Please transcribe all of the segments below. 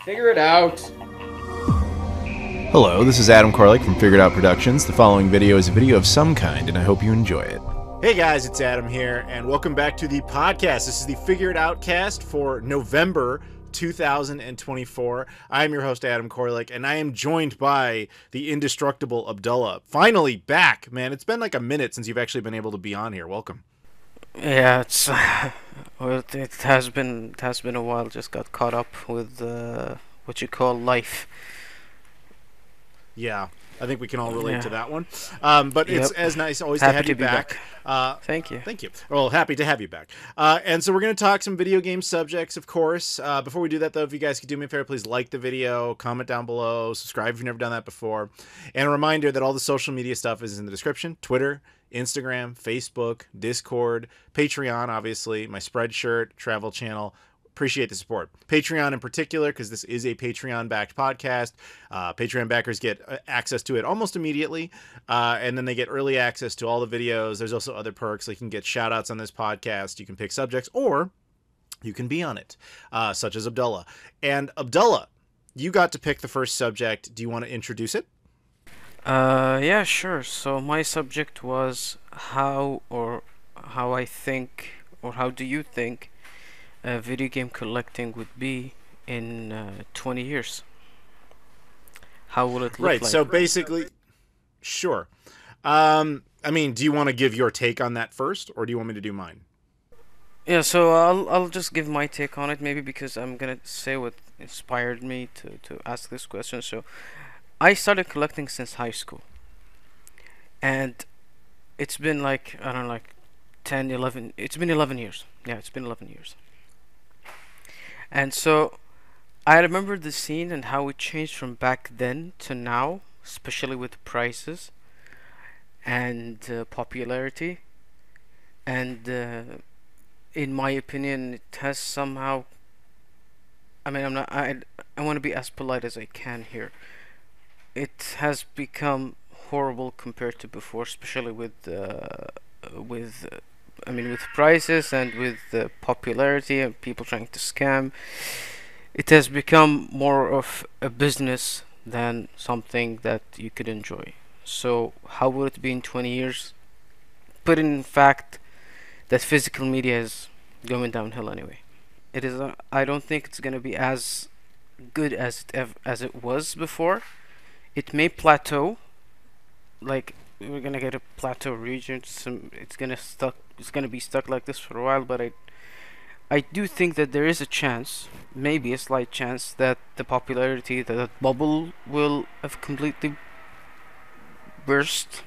Figure it out. Hello, this is Adam Koralik from Figured Out Productions. The following video is a video of some kind, and I hope you enjoy it. Hey guys, it's Adam here, and welcome back to the podcast. This is the FigureItOutcast for November 2024. I am your host, Adam Koralik, and I am joined by the indestructible Abdullah. Finally back, man. It's been like a minute since you've actually been able to be on here. Welcome. Yeah, it's well, it has been a while. Just got caught up with what you call life. Yeah, I think we can all relate to that one. But it's as nice always to have you back. Thank you. Thank you. Well, happy to have you back. And so we're going to talk some video game subjects, of course. Before we do that, though, if you guys could do me a favor, please like the video, comment down below, subscribe if you've never done that before. And a reminder that all the social media stuff is in the description. Twitter, Instagram, Facebook, Discord, Patreon, obviously, my Spreadshirt, travel channel. Appreciate the support. Patreon in particular, because this is a Patreon-backed podcast. Patreon backers get access to it almost immediately, and then they get early access to all the videos. There's also other perks. Like you can get shout-outs on this podcast. You can pick subjects, or you can be on it, such as Abdullah. And Abdullah, you got to pick the first subject. Do you want to introduce it? Yeah, sure. So my subject was how I think, or how do you think video game collecting would be in 20 years? How will it look like? Right, so basically, sure. I mean, do you want to give your take on that first, or do you want me to do mine? Yeah, so I'll just give my take on it, maybe because I'm gonna say what inspired me to ask this question. So I started collecting since high school, and it's been like, I don't know, like 10, 11, it's been 11 years. Yeah, it's been 11 years. And so I remember the scene and how it changed from back then to now, especially with prices and popularity. And in my opinion, it has somehow, I mean, I want to be as polite as I can here. It has become horrible compared to before, especially with prices and with the popularity and people trying to scam. It has become more of a business than something that you could enjoy. So how will it be in 20 years? But in fact, that physical media is going downhill anyway. It is. I don't think it's gonna be as good as it was before. It may plateau. Like, we're gonna get a plateau region. It's gonna be stuck like this for a while. But I do think that there is a chance, maybe a slight chance, that the popularity, that bubble will have completely burst,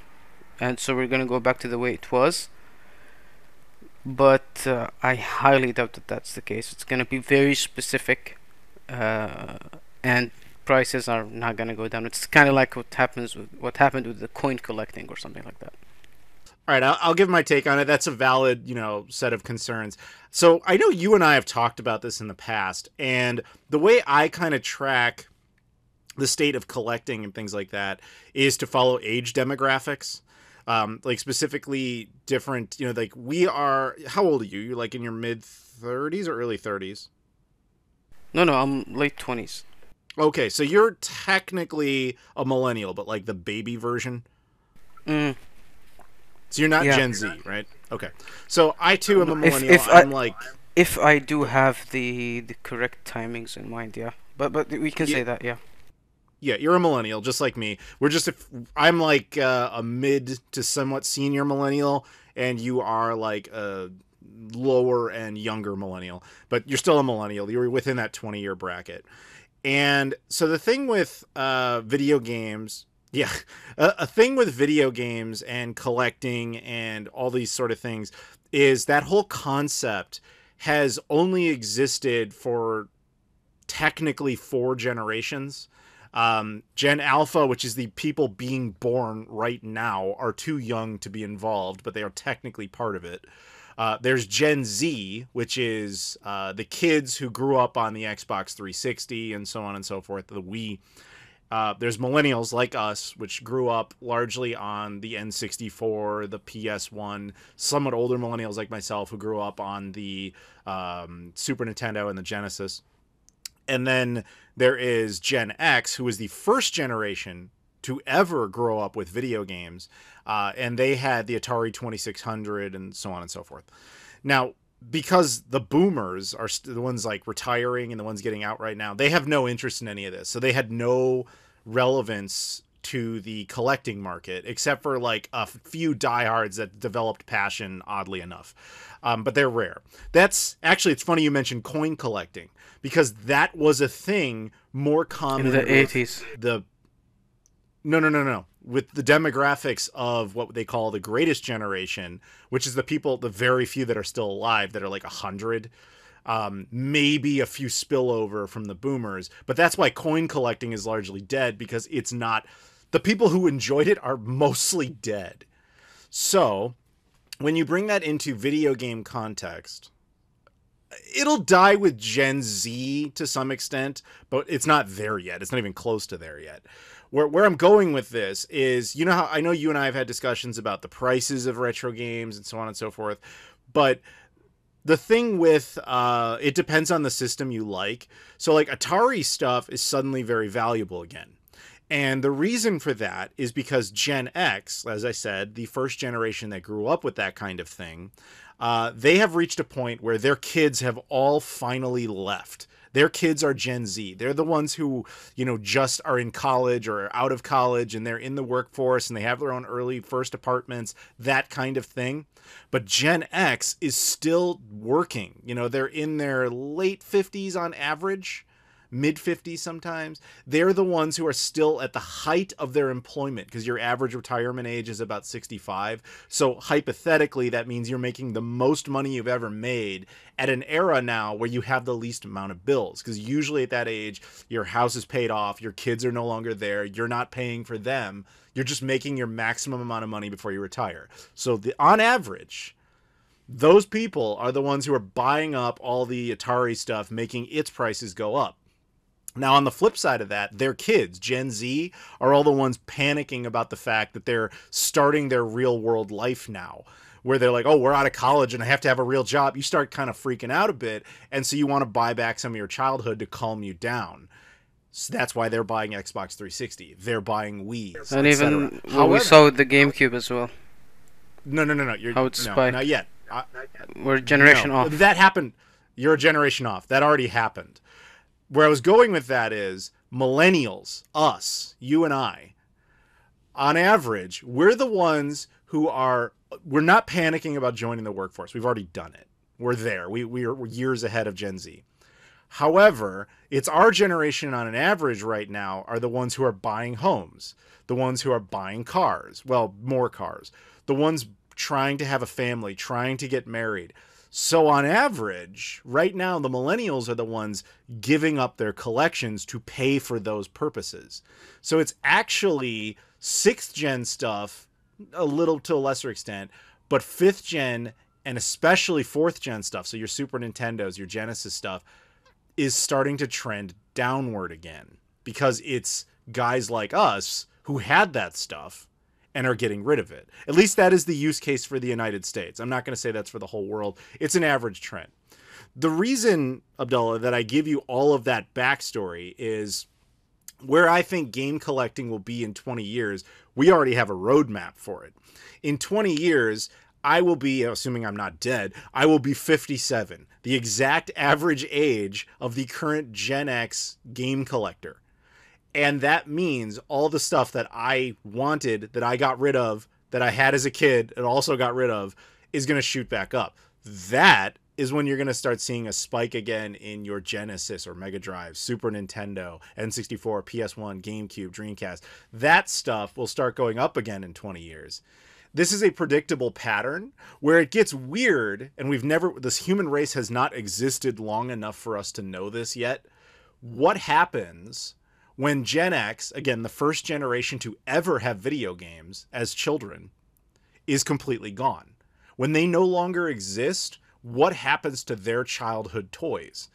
and so we're gonna go back to the way it was. But I highly doubt that that's the case. It's gonna be very specific, and prices are not gonna go down. It's kind of like what happened with the coin collecting or something like that. All right, I'll give my take on it. That's a valid, set of concerns. So I know you and I have talked about this in the past, and the way I kind of track the state of collecting and things like that is to follow age demographics. Like specifically different, like we are, how old are you? You're like in your mid 30s or early 30s? No, I'm late 20s. Okay, so you're technically a millennial, but like the baby version? So you're not Gen Z, right? Okay. So I too am a millennial. If I do have the correct timings in mind, yeah. But we can say that, yeah. Yeah, you're a millennial, just like me. I'm like a mid to somewhat senior millennial, and you are like a lower and younger millennial. But you're still a millennial. You're within that 20-year bracket. And so the thing with video games, a thing with video games and collecting and all these sort of things is that whole concept has only existed for technically 4 generations. Gen Alpha, which is the people being born right now, are too young to be involved, but they are technically part of it. There's Gen Z, which is the kids who grew up on the Xbox 360 and so on and so forth, the Wii. There's millennials like us, which grew up largely on the N64, the PS1, somewhat older millennials like myself who grew up on the Super Nintendo and the Genesis. And then there is Gen X, who was the first generation to ever grow up with video games. And they had the Atari 2600 and so on and so forth. Now, because the boomers are the ones like retiring and the ones getting out right now, they have no interest in any of this. So they had no relevance to the collecting market, except for like a few diehards that developed passion, oddly enough. But they're rare. That's actually, it's funny you mentioned coin collecting, because that was a thing more common in the 80s. No. With the demographics of what they call the greatest generation, which is the people, the very few that are still alive, that are like 100, maybe a few spillover from the boomers. But that's why coin collecting is largely dead, because it's not, the people who enjoyed it are mostly dead. So when you bring that into video game context, it'll die with Gen Z to some extent, but it's not there yet. It's not even close to there yet. Where I'm going with this is, you know how I know you and I have had discussions about the prices of retro games and so on and so forth, but the thing with it depends on the system you like. So like Atari stuff is suddenly very valuable again. And the reason for that is because Gen X, as I said, the first generation that grew up with that kind of thing, they have reached a point where their kids have all finally left. Their kids are Gen Z. They're the ones who, you know, just are in college or out of college, and they're in the workforce and they have their own early first apartments, that kind of thing. But Gen X is still working. You know, they're in their late 50s on average, mid 50s sometimes. They're the ones who are still at the height of their employment, because your average retirement age is about 65. So hypothetically, that means you're making the most money you've ever made at an era now where you have the least amount of bills, because usually at that age, your house is paid off, your kids are no longer there, you're not paying for them, you're just making your maximum amount of money before you retire. So on average, those people are the ones who are buying up all the Atari stuff, making its prices go up. Now, on the flip side of that, their kids, Gen Z, are all the ones panicking about the fact that they're starting their real world life now, where they're like, oh, we're out of college and I have to have a real job. You start kind of freaking out a bit. And so you want to buy back some of your childhood to calm you down. So that's why they're buying Xbox 360. They're buying Wii's, and even we saw with the GameCube as well. No. Not yet. We're a generation off. That happened. You're a generation off. That already happened. Where I was going with that is millennials, us, you and I, on average, we're the ones who we're not panicking about joining the workforce. We've already done it. We're there. We're years ahead of Gen Z. However, it's our generation on an average right now are the ones who are buying homes, the ones who are buying cars, well, more cars, the ones trying to have a family, trying to get married. So on average, right now, the millennials are the ones giving up their collections to pay for those purposes. So it's actually 6th gen stuff, a little to a lesser extent, but 5th gen and especially 4th gen stuff, so your Super Nintendos, your Genesis stuff, is starting to trend downward again, because it's guys like us who had that stuff and are getting rid of it. At least that is the use case for the United States. I'm not going to say that's for the whole world. It's an average trend. The reason, Abdullah, that I give you all of that backstory is where I think game collecting will be in 20 years. We already have a roadmap for it. In 20 years, I will be, assuming I'm not dead, I will be 57, the exact average age of the current Gen X game collector. And that means all the stuff that I wanted, that I got rid of, that I had as a kid and also got rid of, is going to shoot back up. That is when you're going to start seeing a spike again in your Genesis or Mega Drive, Super Nintendo, N64, PS1, GameCube, Dreamcast. That stuff will start going up again in 20 years. This is a predictable pattern where it gets weird, and this human race has not existed long enough for us to know this yet. What happens when Gen X, again, the first generation to ever have video games as children, is completely gone? When they no longer exist, what happens to their childhood toys?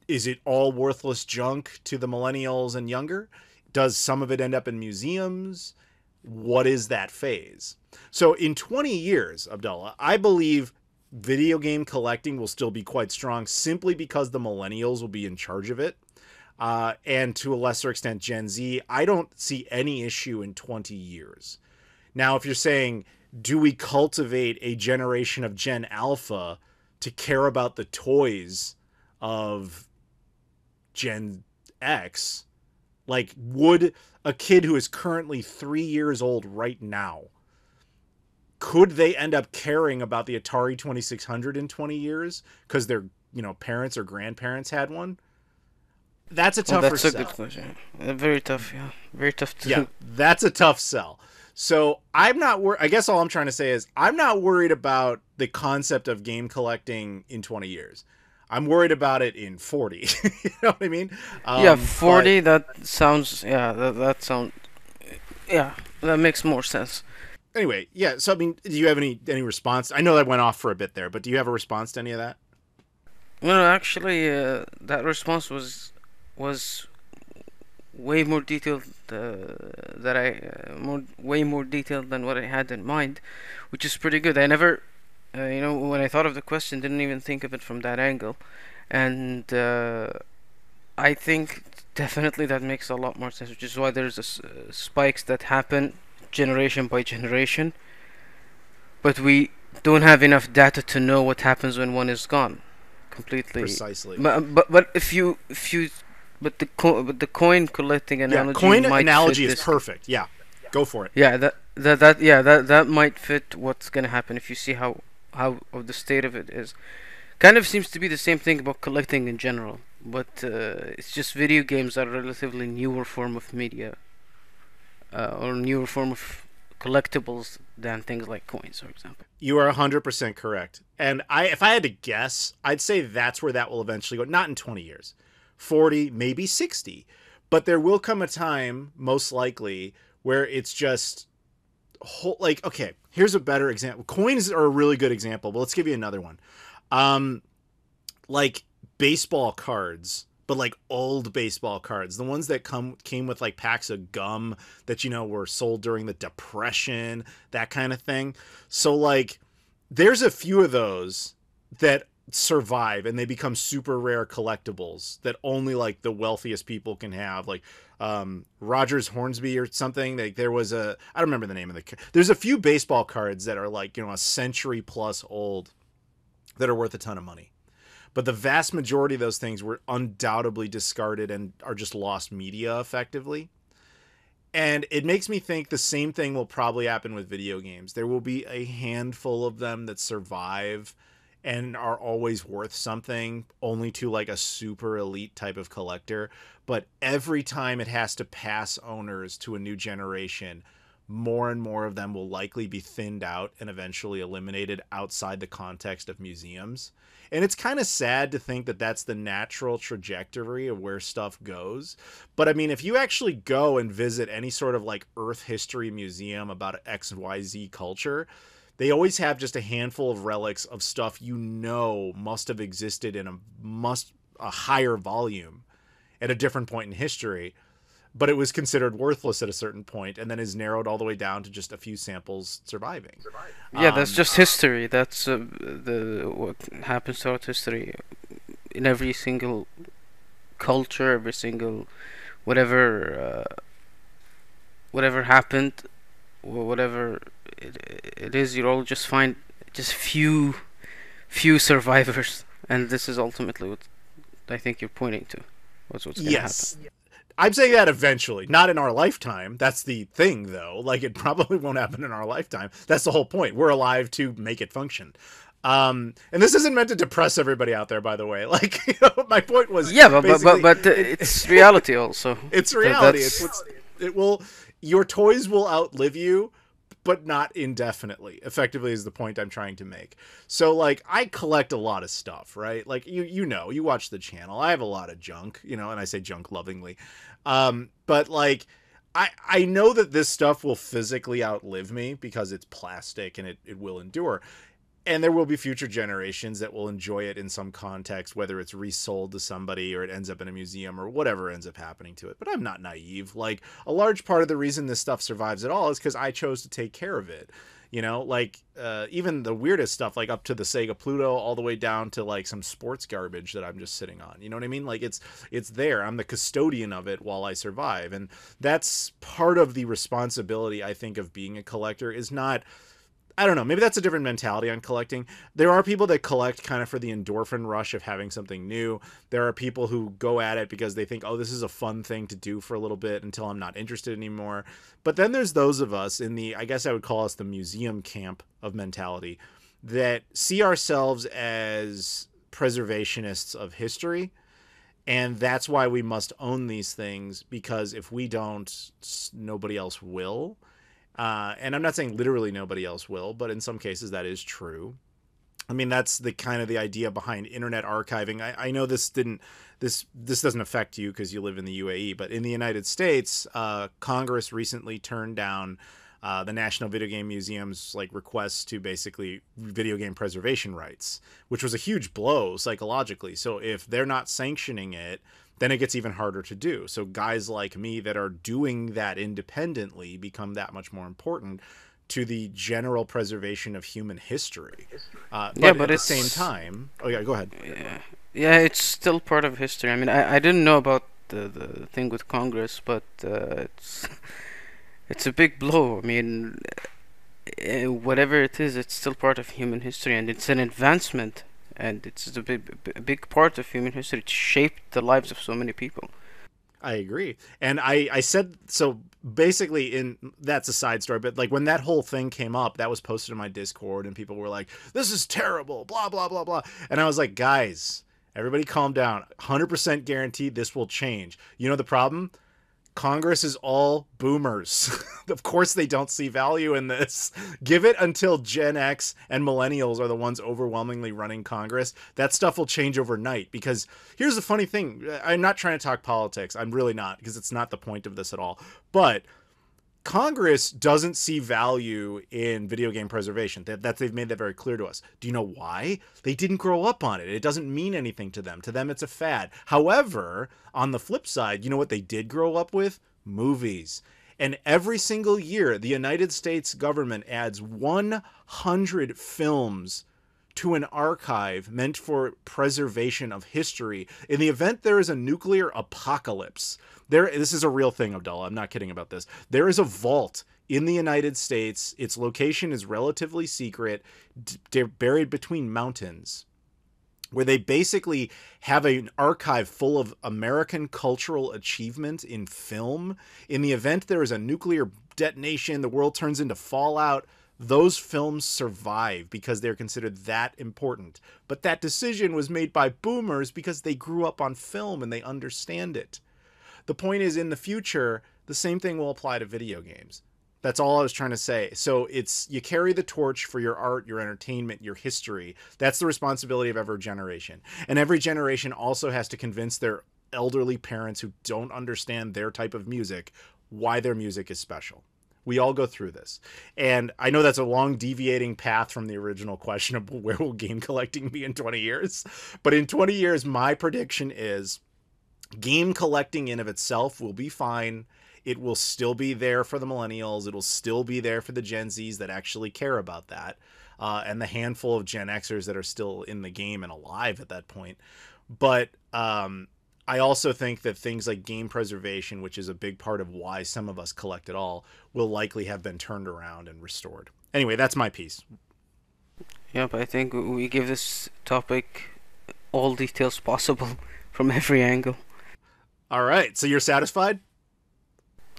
Is it all worthless junk to the millennials and younger? Does some of it end up in museums? What is that phase? So in 20 years, Abdullah, I believe video game collecting will still be quite strong simply because the millennials will be in charge of it. And to a lesser extent, Gen Z, I don't see any issue in 20 years. Now, if you're saying, do we cultivate a generation of Gen Alpha to care about the toys of Gen X? Like, would a kid who is currently 3 years old right now, could they end up caring about the Atari 2600 in 20 years because their, parents or grandparents had one? That's a tougher sell. That's a good question. Very tough, yeah. Very tough to... Yeah, that's a tough sell. So I'm not worried. I guess all I'm trying to say is I'm not worried about the concept of game collecting in 20 years. I'm worried about it in 40. You know what I mean? 40, that sounds... Yeah, that sounds... Yeah, that makes more sense. Anyway, yeah, so, I mean, do you have any response? I know that went off for a bit there, but do you have a response to any of that? Well, actually, that response was way more detailed way more detailed than what I had in mind, which is pretty good. I never, when I thought of the question, didn't even think of it from that angle, and I think definitely that makes a lot more sense, which is why there's spikes that happen generation by generation, but we don't have enough data to know what happens when one is gone completely. Precisely. But if you but the coin collecting analogy, coin analogy is perfect. Yeah, go for it. Yeah, that might fit what's gonna happen if you see how the state of it is. Kind of seems to be the same thing about collecting in general, but it's just video games are a relatively newer form of media, or newer form of collectibles than things like coins, for example. You are 100% correct. And if I had to guess, I'd say that's where that will eventually go. Not in 20 years. 40, maybe 60. But there will come a time, most likely, where it's just... okay, here's a better example. Coins are a really good example, but let's give you another one. Like baseball cards, but like old baseball cards, the ones that came with like packs of gum that, were sold during the Depression, that kind of thing. So like there's a few of those that survive and they become super rare collectibles that only like the wealthiest people can have, like Rogers Hornsby or something. Like there was I don't remember the name of there's a few baseball cards that are like, a century plus old that are worth a ton of money. But the vast majority of those things were undoubtedly discarded and are just lost media effectively. And it makes me think the same thing will probably happen with video games. There will be a handful of them that survive and are always worth something, only to like a super elite type of collector. But every time it has to pass owners to a new generation, more and more of them will likely be thinned out and eventually eliminated outside the context of museums. And it's kind of sad to think that that's the natural trajectory of where stuff goes. But I mean, if you actually go and visit any sort of like Earth history museum about XYZ culture, they always have just a handful of relics of stuff must have existed in a higher volume at a different point in history, but it was considered worthless at a certain point and then is narrowed all the way down to just a few samples surviving. Yeah, that's just history. That's what happens throughout history. In every single culture, every single whatever happened, whatever it is, you'll just find just few survivors, and this is ultimately what I think you're pointing to. What's going to happen. I'm saying that eventually, not in our lifetime. That's the thing, though. Like, it probably won't happen in our lifetime. That's the whole point. We're alive to make it function. And this isn't meant to depress everybody out there, by the way. Like, my point was, but it's reality also. It's reality. Your toys will outlive you, but not indefinitely, effectively, is the point I'm trying to make. So, like, I collect a lot of stuff, right? Like, you watch the channel. I have a lot of junk, and I say junk lovingly. But, like, I know that this stuff will physically outlive me because it's plastic and it will endure. And there will be future generations that will enjoy it in some context, whether it's resold to somebody or it ends up in a museum or whatever ends up happening to it. But I'm not naive. Like, a large part of the reason this stuff survives at all is because I chose to take care of it. You know, like even the weirdest stuff, like up to the Sega Pluto, all the way down to like some sports garbage that I'm just sitting on. You know what I mean? Like it's there. I'm the custodian of it while I survive, and that's part of the responsibility, I think, of being a collector. Is not, I don't know, maybe that's a different mentality on collecting. There are people that collect kind of for the endorphin rush of having something new. There are people who go at it because they think, oh, this is a fun thing to do for a little bit until I'm not interested anymore. But then there's those of us in the, I guess I would call us the museum camp of mentality, that see ourselves as preservationists of history. And that's why we must own these things, because if we don't, nobody else will. And I'm not saying literally nobody else will, but in some cases that is true. I mean, that's the kind of the idea behind internet archiving. I know this doesn't affect you because you live in the UAE, but in the United States, Congress recently turned down the National Video Game Museum's like requests to basically video game preservation rights, which was a huge blow psychologically. So if they're not sanctioning it, then it gets even harder to do. So guys like me that are doing that independently become that much more important to the general preservation of human history. But at the same time, oh yeah, go ahead. Yeah, it's still part of history. I mean, I didn't know about the thing with Congress, but it's a big blow. I mean, whatever it is, it's still part of human history, and it's an advancement. And it's a big part of human history. It shaped the lives of so many people. I agree. And I said, so basically that's a side story, but like when that whole thing came up, that was posted in my Discord and people were like, this is terrible, blah, blah, blah, blah. And I was like, guys, everybody calm down. 100% guaranteed this will change. You know the problem? Congress is all boomers. Of course they don't see value in this. Give it until Gen X and millennials are the ones overwhelmingly running Congress. That stuff will change overnight, because here's the funny thing. I'm not trying to talk politics. I'm really not, because it's not the point of this at all. But Congress doesn't see value in video game preservation. They've made that very clear to us. Do you know why? They didn't grow up on it. It doesn't mean anything to them. To them, it's a fad. However, on the flip side, you know what they did grow up with? Movies. And every single year, the United States government adds 100 films to an archive meant for preservation of history. In the event there is a nuclear apocalypse, this is a real thing, Abdullah. I'm not kidding about this. There is a vault in the United States. Its location is relatively secret, buried between mountains, where they basically have an archive full of American cultural achievement in film. In the event there is a nuclear detonation, the world turns into fallout, those films survive because they're considered that important. But that decision was made by boomers because they grew up on film and they understand it. The point is, in the future, the same thing will apply to video games. That's all I was trying to say. So you carry the torch for your art, your entertainment, your history. That's the responsibility of every generation. And every generation also has to convince their elderly parents who don't understand their type of music why their music is special. We all go through this. And I know that's a long deviating path from the original question of where will game collecting be in 20 years. But in 20 years, my prediction is game collecting in of itself will be fine. It will still be there for the millennials. It'll still be there for the Gen Zs that actually care about that. And the handful of Gen Xers that are still in the game and alive at that point. But I also think that things like game preservation, which is a big part of why some of us collect at all, will likely have been turned around and restored. Anyway, that's my piece. Yep, I think we give this topic all details possible from every angle. All right, so you're satisfied?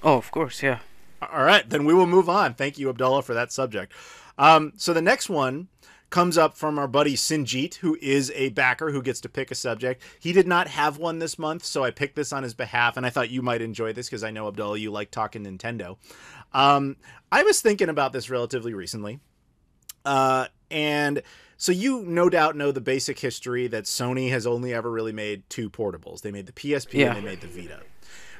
Oh, of course, yeah. All right, then we will move on. Thank you, Abdullah, for that subject. So the next one comes up from our buddy Sinjeet, who is a backer who gets to pick a subject. He did not have one this month, so I picked this on his behalf, and I thought you might enjoy this because I know, Abdullah, you like talking Nintendo. I was thinking about this relatively recently, and so you no doubt know the basic history that Sony has only ever really made two portables. They made the PSP and they made the Vita.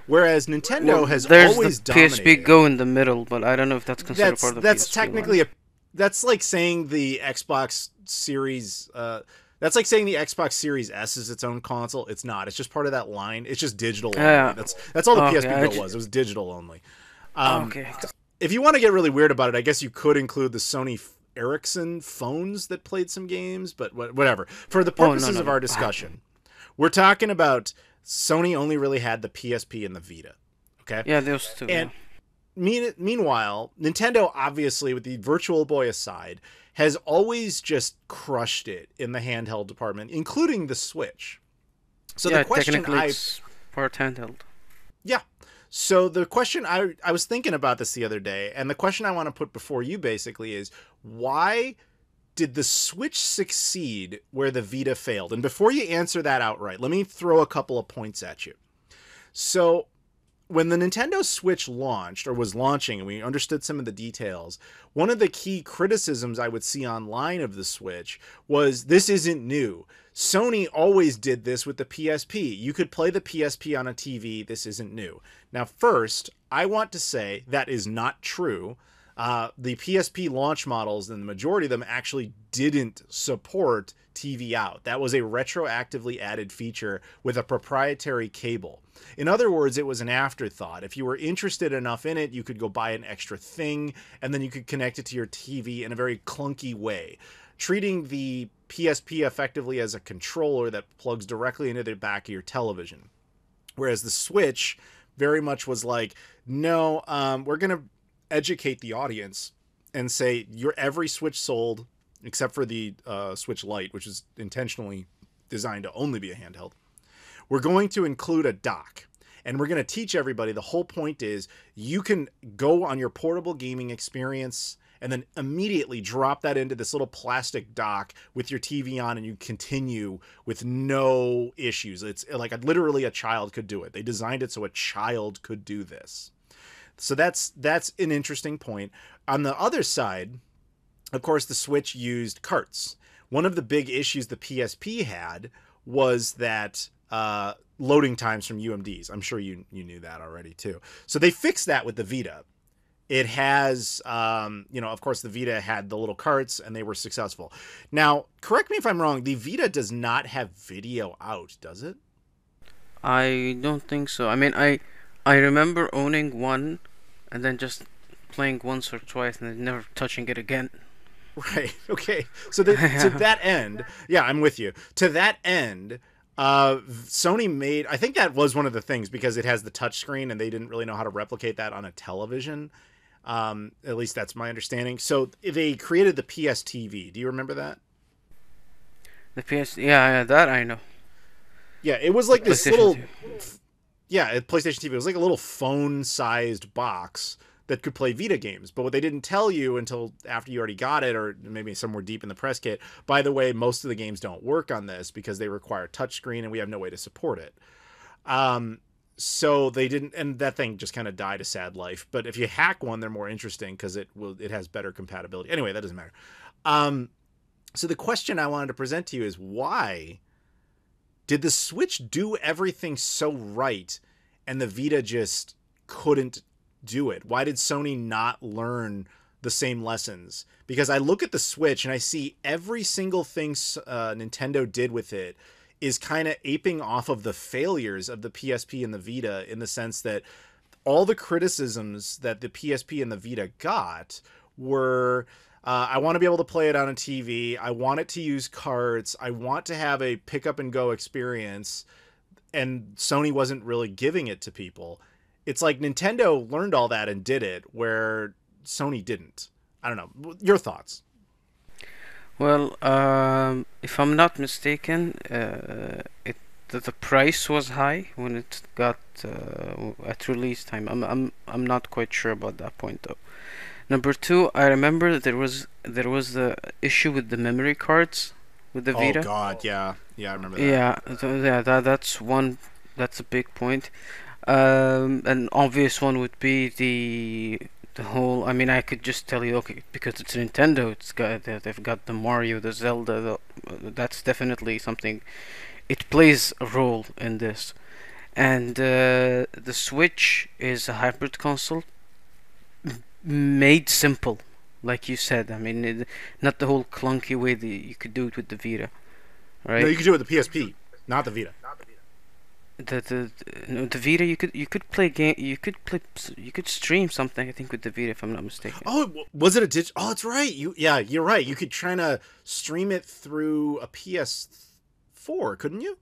Whereas Nintendo has always dominated. PSP Go in the middle, but I don't know if that's considered part of the That's PSP technically line. That's like saying the Xbox Series. That's like saying the Xbox Series S is its own console. It's not. It's just part of that line. It's just digital only. That's all the PSP Go was. It was digital only. Okay. if you want to get really weird about it, I guess you could include the Sony Ericsson phones that played some games, but whatever. For the purposes of our discussion, we're talking about Sony only really had the PSP and the Vita. Okay? Yeah, those two. And meanwhile, Nintendo, obviously, with the Virtual Boy aside, has always just crushed it in the handheld department, including the Switch. So the question technically it's part handheld. Yeah. So the question I was thinking about this the other day, and the question I want to put before you basically is, why did the Switch succeed where the Vita failed? And before you answer that outright, let me throw a couple of points at you. So when the Nintendo Switch launched, or was launching, and we understood some of the details, one of the key criticisms I would see online of the Switch was, this isn't new. Sony always did this with the PSP. You could play the PSP on a TV. This isn't new. Now, first, I want to say that is not true. The PSP launch models, and the majority of them actually didn't support TV out. That was a retroactively added feature with a proprietary cable. In other words, it was an afterthought. If you were interested enough in it, you could go buy an extra thing, and then you could connect it to your TV in a very clunky way, treating the PSP effectively as a controller that plugs directly into the back of your television. Whereas the Switch very much was like, no, we're going to educate the audience and say your every Switch sold, except for the Switch Lite, which is intentionally designed to only be a handheld, we're going to include a dock. And we're going to teach everybody, the whole point is you can go on your portable gaming experience and then immediately drop that into this little plastic dock with your TV on, and you continue with no issues. It's like literally a child could do it. They designed it so a child could do this. So that's an interesting point. On the other side, of course, the Switch used carts. One of the big issues the PSP had was that loading times from UMDs. I'm sure you knew that already too. So they fixed that with the Vita. It has, of course, the Vita had the little carts, and they were successful. Now, correct me if I'm wrong, the Vita does not have video out, does it? I don't think so. I mean, I remember owning one, and then just playing once or twice, and then never touching it again. Right. Okay. So to that end, yeah, I'm with you. To that end, Sony made, I think that was one of the things, because it has the touchscreen, and they didn't really know how to replicate that on a television. At least that's my understanding. So they created the PS TV. Do you remember that? The PS, yeah, that I know. Yeah, it was like this little, PlayStation PlayStation TV. It was like a little phone-sized box that could play Vita games. But what they didn't tell you until after you already got it, or maybe somewhere deep in the press kit, by the way, most of the games don't work on this because they require touchscreen, and we have no way to support it. So they didn't, and that thing just kind of died a sad life. But if you hack one, they're more interesting because it has better compatibility. Anyway, that doesn't matter. So the question I wanted to present to you is, why did the Switch do everything so right and the Vita just couldn't do it? Why did Sony not learn the same lessons? Because I look at the Switch and I see every single thing Nintendo did with it is kind of aping off of the failures of the PSP and the Vita, in the sense that all the criticisms that the PSP and the Vita got were, I want to be able to play it on a TV, I want it to use carts, I want to have a pick up and go experience, and Sony wasn't really giving it to people. It's like Nintendo learned all that and did it, where Sony didn't. I don't know. Your thoughts? Well, if I'm not mistaken, the price was high when it got at release time. I'm not quite sure about that point though. Number two, I remember that there was the issue with the memory cards with the Vita. Oh God, yeah, I remember that. Yeah, so yeah, that's one. That's a big point. An obvious one would be the whole. I mean, I could just tell you, okay, because it's Nintendo, they've got the Mario, the Zelda. That's definitely something. It plays a role in this, and the Switch is a hybrid console, made simple, like you said. I mean, not the whole clunky way that you could do it with the Vita, right? No, you could do it with the PSP, not the Vita. the Vita, you could play game, you could stream something, I think, with the Vita, if I'm not mistaken. Oh, was it a digital? Oh, that's right. You're right. You could try to stream it through a PS4, couldn't you?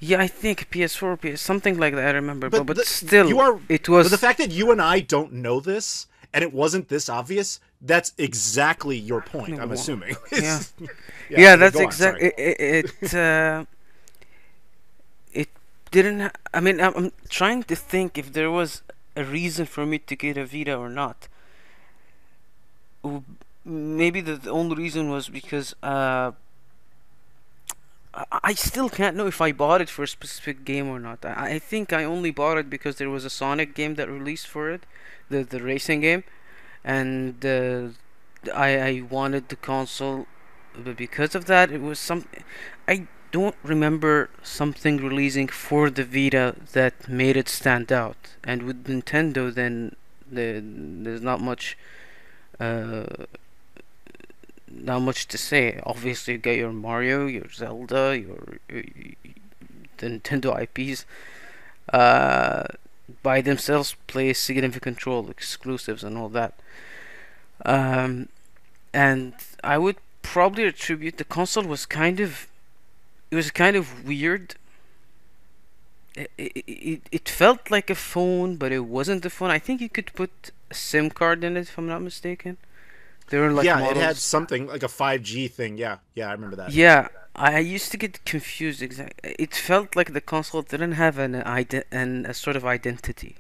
Yeah, I think PS4, something like that. I remember, but the, still, it was. But the fact that you and I don't know this and it wasn't this obvious, that's exactly your point. I'm assuming. Yeah, yeah. that's exactly it. Didn't. I mean, I'm trying to think if there was a reason for me to get a Vita or not. Maybe the only reason was because I still can't know if I bought it for a specific game or not. I think I only bought it because there was a Sonic game that released for it, the racing game, and I wanted the console, but because of that, it was some. I don't remember something releasing for the Vita that made it stand out. And with Nintendo, then there's not much. Not much to say. Obviously, you get your Mario, your Zelda, the Nintendo IPs. By themselves, play a significant role, exclusives and all that. And I would probably attribute the console was kind of weird. It felt like a phone, but it wasn't a phone. I think you could put a SIM card in it, if I'm not mistaken. There were it had something like a 5G thing. Yeah, I remember that. Yeah, I used to get confused. It felt like the console didn't have a sort of identity,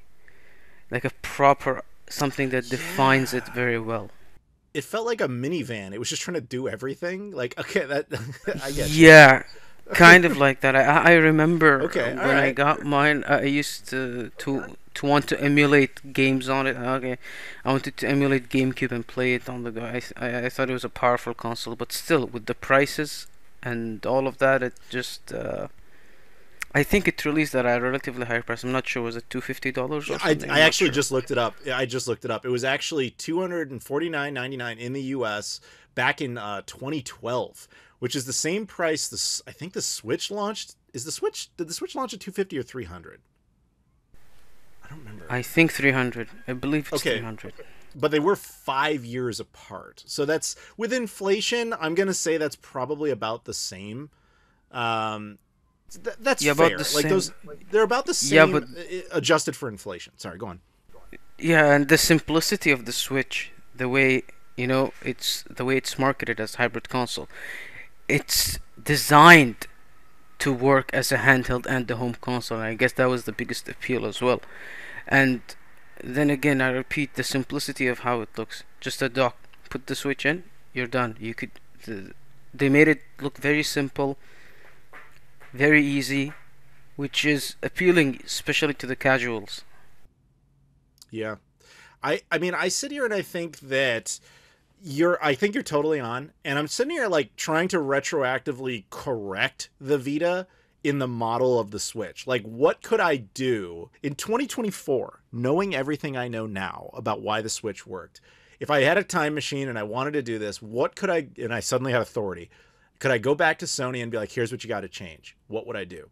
like a proper something that defines it very well. It felt like a minivan. It was just trying to do everything. Like, okay, that I get you. Yeah, kind of like that. I remember when I got mine. I used to want to emulate games on it. Okay, I wanted to emulate GameCube and play it on the go. I thought it was a powerful console, but still, with the prices and all of that, it just. I think it released at a relatively high price. I'm not sure. Was it $250 or something? I actually just looked it up. I just looked it up. It was actually $249.99 in the U.S. back in 2012, which is the same price. I think the Switch launched. Did the Switch launch at $250 or $300? I don't remember. I think 300. I believe it's 300. But they were 5 years apart. So that's, with inflation, I'm going to say that's probably about the same. That's fair. About the same. They're about the same, but adjusted for inflation. Sorry, go on. Yeah, and the simplicity of the Switch, the way it's marketed as hybrid console, it's designed to work as a handheld and the home console. And I guess that was the biggest appeal as well. And then again, I repeat, the simplicity of how it looks. Just a dock. Put the Switch in, you're done. They made it look very simple, very easy, which is appealing, especially to the casuals. Yeah. I mean, I sit here and I think that I think you're totally on, and I'm sitting here like trying to retroactively correct the Vita in the model of the Switch. Like, what could I do in 2024, knowing everything I know now about why the Switch worked? If I had a time machine and I wanted to do this, what could I, and I suddenly had authority, could I go back to Sony and be like, here's what you got to change? What would I do?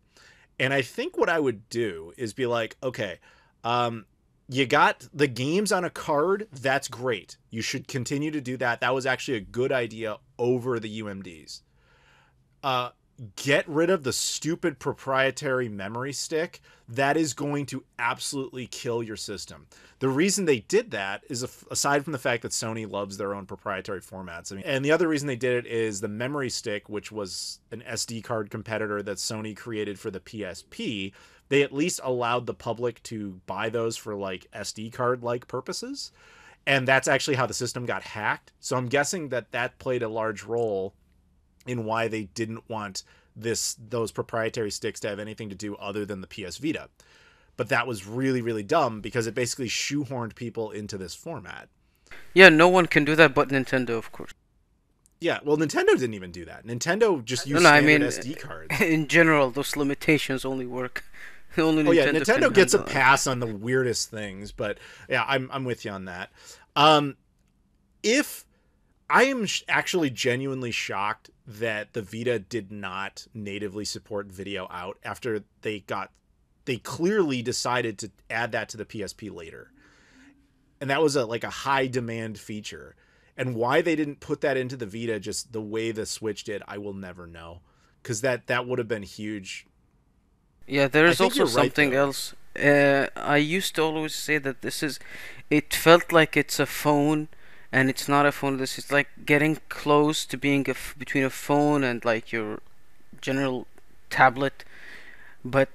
And I think what I would do is be like, okay, you got the games on a card. That's great. You should continue to do that. That was actually a good idea over the UMDs. Get rid of the stupid proprietary memory stick. That is going to absolutely kill your system. The reason they did that is, aside from the fact that Sony loves their own proprietary formats, and the other reason they did it is the memory stick, which was an SD card competitor that Sony created for the PSP. They at least allowed the public to buy those for like SD card like purposes. And that's actually how the system got hacked. So I'm guessing that played a large role in why they didn't want those proprietary sticks to have anything to do other than the PS Vita. But that was really, really dumb because it basically shoehorned people into this format. Yeah, no one can do that but Nintendo, of course. Yeah, well, Nintendo didn't even do that. Nintendo just used standard SD cards. In general, those limitations only work. Nintendo gets a pass on the weirdest things, but yeah, I'm with you on that. If I am actually genuinely shocked that the Vita did not natively support video out after they clearly decided to add that to the PSP later. And that was like a high demand feature. And why they didn't put that into the Vita just the way the Switch did, I will never know. Because that would have been huge. Yeah, there is also something else. I used to always say that it felt like it's a phone, and it's not a phone. This is like getting close to being between a phone and like your general tablet, but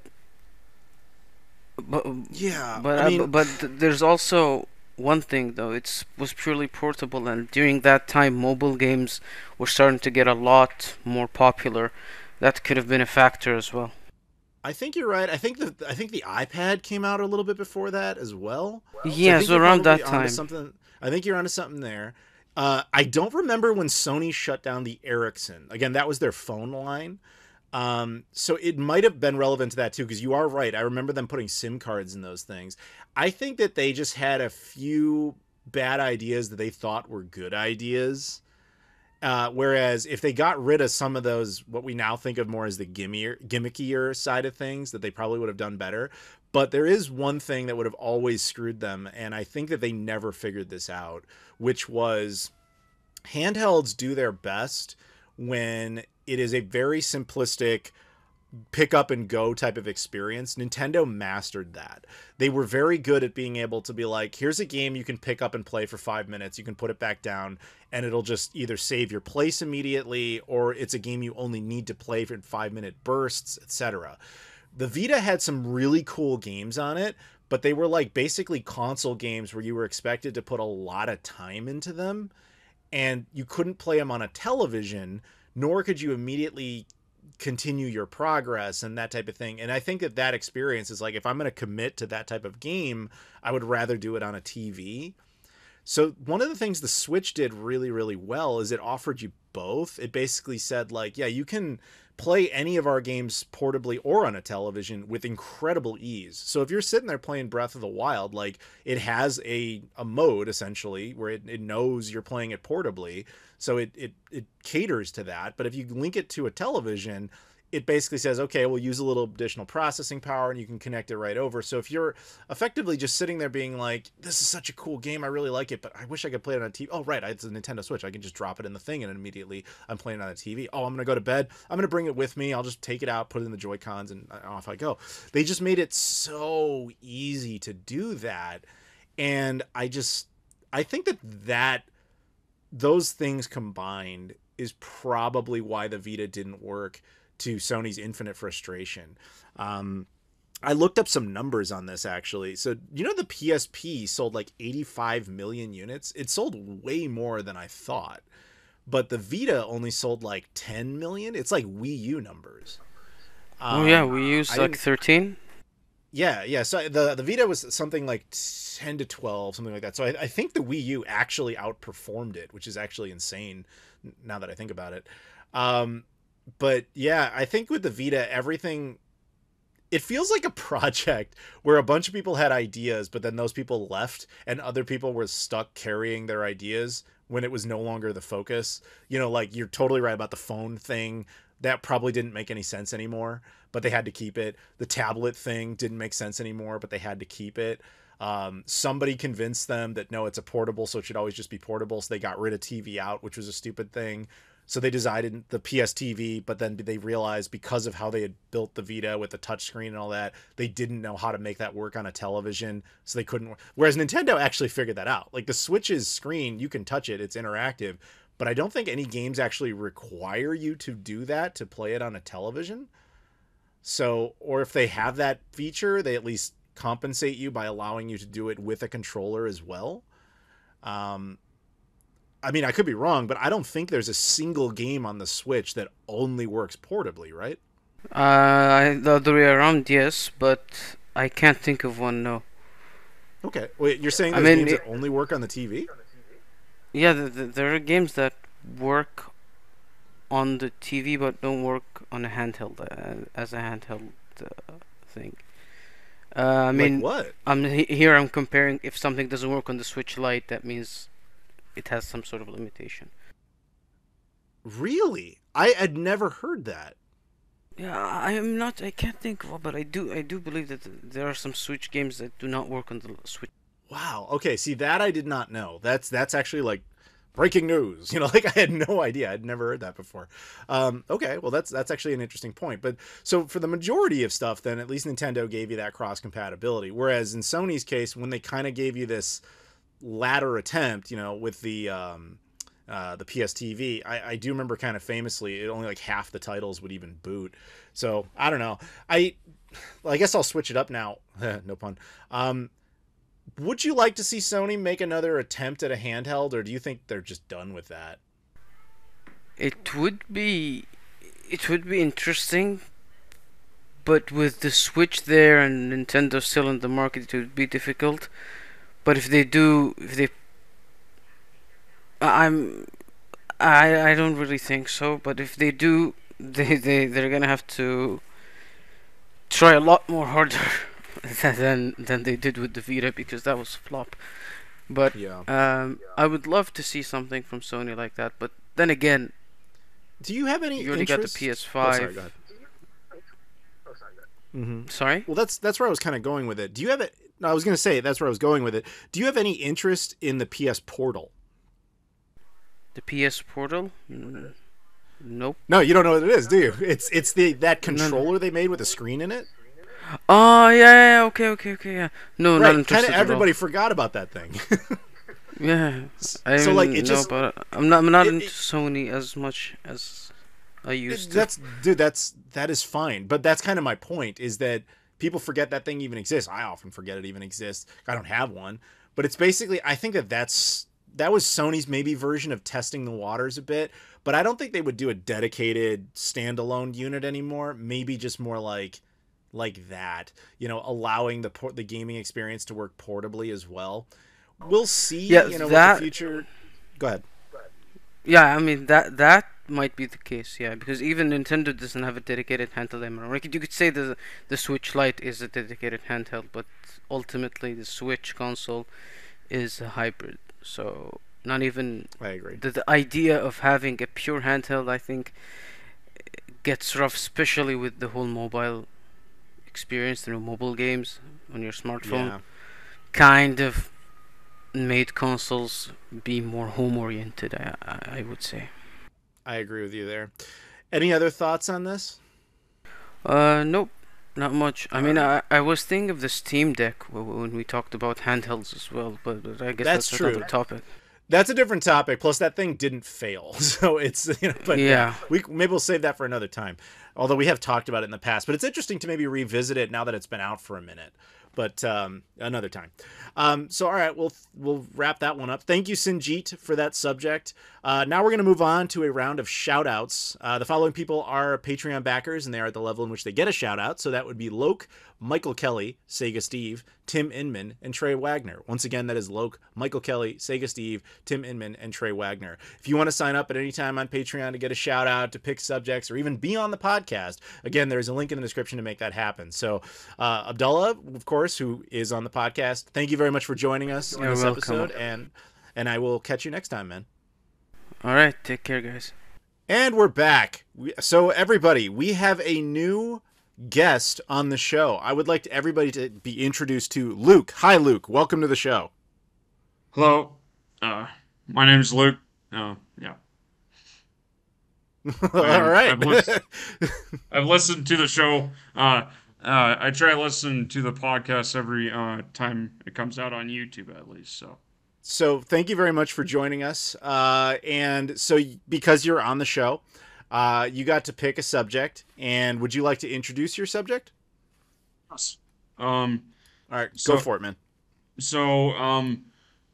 yeah, but there's also one thing though. It was purely portable, and during that time, mobile games were starting to get a lot more popular. That could have been a factor as well. I think you're right. I think the iPad came out a little bit before that as well. Yeah, so around that time. I think you're onto something there. I don't remember when Sony shut down the Ericsson. Again, that was their phone line. So it might have been relevant to that too, because you are right. I remember them putting SIM cards in those things. I think that they just had a few bad ideas that they thought were good ideas. Whereas if they got rid of some of those, what we now think of more as the gimmickier side of things, that they probably would have done better. But there is one thing that would have always screwed them, and I think that they never figured this out, which was handhelds do their best when it is a very simplistic pick up and go type of experience. Nintendo mastered that. They were very good at being able to be like, here's a game you can pick up and play for 5 minutes. You can put it back down and it'll just either save your place immediately, or it's a game you only need to play for 5-minute bursts, etc. The Vita had some really cool games on it, but they were like basically console games where you were expected to put a lot of time into them, and you couldn't play them on a television, nor could you immediately continue your progress and that type of thing. And I think that experience is like, if I'm going to commit to that type of game, I would rather do it on a TV. So one of the things the Switch did really, really well is it offered you both. It basically said like, yeah, you can play any of our games portably or on a television with incredible ease. So if you're sitting there playing Breath of the Wild, like, it has a mode essentially where it knows you're playing it portably. So it caters to that. But if you link it to a television, it basically says, okay, we'll use a little additional processing power and you can connect it right over. So if you're effectively just sitting there being like, this is such a cool game, I really like it, but I wish I could play it on a TV. Oh, right, it's a Nintendo Switch. I can just drop it in the thing and immediately I'm playing it on a TV. Oh, I'm going to go to bed. I'm going to bring it with me. I'll just take it out, put it in the Joy-Cons, and off I go. They just made it so easy to do that. And I think that those things combined is probably why the Vita didn't work, to Sony's infinite frustration. I looked up some numbers on this actually. So, you know, the PSP sold like 85 million units. It sold way more than I thought. But the Vita only sold like 10 million. It's like Wii U numbers. Oh yeah, Wii U's like 13. Yeah. So the Vita was something like 10 to 12, something like that. So I think the Wii U actually outperformed it, which is actually insane now that I think about it. But yeah, I think with the Vita, everything, it feels like a project where a bunch of people had ideas, but then those people left and other people were stuck carrying their ideas when it was no longer the focus. You know, like, you're totally right about the phone thing. That probably didn't make any sense anymore, but they had to keep it. The tablet thing didn't make sense anymore, but they had to keep it. Somebody convinced them that no, it's a portable, so it should always just be portable. So they got rid of TV out, which was a stupid thing. So they decided the PS TV, but then they realized because of how they had built the Vita with the touchscreen and all that, they didn't know how to make that work on a television, so they couldn't. Whereas Nintendo actually figured that out. Like, the Switch's screen, you can touch it, it's interactive, but I don't think any games actually require you to do that to play it on a television. So, or if they have that feature, they at least compensate you by allowing you to do it with a controller as well. I mean, I could be wrong, but I don't think there's a single game on the Switch that only works portably, right? The other way around, yes, but I can't think of one, no. Okay. Wait, you're saying there's games that only work on the TV? Yeah, there are games that work on the TV but don't work on a handheld, as a handheld thing. I mean, like what? Here I'm comparing, if something doesn't work on the Switch Lite, that means it has some sort of limitation. Really? I had never heard that. Yeah, I am not. I can't think of, but I do believe that there are some Switch games that do not work on the Switch. Wow. Okay. See, that I did not know. That's actually like breaking news. You know, like I had no idea. I'd never heard that before. Okay. Well, that's actually an interesting point. But so for the majority of stuff, then at least Nintendo gave you that cross compatibility. Whereas in Sony's case, when they kind of gave you this latter attempt, you know, with the PSTV, I do remember kind of famously, it only like half the titles would even boot. So I don't know. I guess I'll switch it up now. No pun. Would you like to see Sony make another attempt at a handheld, or do you think they're just done with that? It would be interesting, but with the Switch there and Nintendo still in the market, it would be difficult. But if they do, I don't really think so. But if they do, they're gonna have to try a lot more harder than they did with the Vita, because that was a flop. But Yeah. I would love to see something from Sony like that. But then again, Do you have any you already got the interest? PS5. Oh, sorry, go ahead. Sorry? Well, that's where I was kind of going with it. Do you have it? No, I was going to say that's where I was going with it. Do you have any interest in the PS Portal? The PS Portal? Nope. No, you don't know what it is, do you? It's that No. controller they made with a screen in it. Oh yeah, okay, yeah. No, not Right, kind interested of at all. everybody forgot about that thing. Yeah, So, like, it know, just- but I'm not it- into Sony as much as I used to. That is fine, but that's kind of my point, is that people forget that thing even exists. I often forget it even exists. I don't have one, but it's basically, I think that was Sony's maybe version of testing the waters a bit, but I don't think they would do a dedicated standalone unit anymore. Maybe just more like that, you know, allowing the gaming experience to work portably as well. We'll see, Yeah, you know, that- what the future. Go ahead. Yeah, I mean that might be the case. Yeah, because even Nintendo doesn't have a dedicated handheld anymore. Like, you could say the Switch Lite is a dedicated handheld, but ultimately the Switch console is a hybrid. So not even I agree. the idea of having a pure handheld, I think, gets rough, especially with the whole mobile experience, the mobile games on your smartphone. Yeah. Kind of made consoles be more home oriented, I would say. I agree with you there. Any other thoughts on this? Nope, not much. I mean, I was thinking of the Steam Deck when we talked about handhelds as well, but I guess That's that's true. another topic. That's a different topic. Plus, that thing didn't fail, so it's, you know. But Yeah. maybe we'll save that for another time. Although we have talked about it in the past, but it's interesting to maybe revisit it now that it's been out for a minute. But another time. So all right, we'll wrap that one up. Thank you, Sinjeet, for that subject. Now we're going to move on to a round of shout-outs. The following people are Patreon backers, and they are at the level in which they get a shout-out. So that would be Loke, Michael Kelly, Sega Steve, Tim Inman, and Trey Wagner. Once again, that is Loke, Michael Kelly, Sega Steve, Tim Inman, and Trey Wagner. If you want to sign up at any time on Patreon to get a shout-out, to pick subjects, or even be on the podcast, again, there's a link in the description to make that happen. So Abdullah, of course, who is on the podcast, thank you very much for joining us on You're this welcome. episode, and I will catch you next time, man. All right, take care, guys. And we're back. So everybody, we have a new guest on the show. I would like everybody to be introduced to Luke. Hi, Luke. Welcome to the show. Hello, my name's Luke. Yeah, All right. I've listened to the show. I try to listen to the podcast every time it comes out on YouTube, at least. So thank you very much for joining us. And so because you're on the show, you got to pick a subject. And would you like to introduce your subject? Yes. All right, So- go for it, man. So,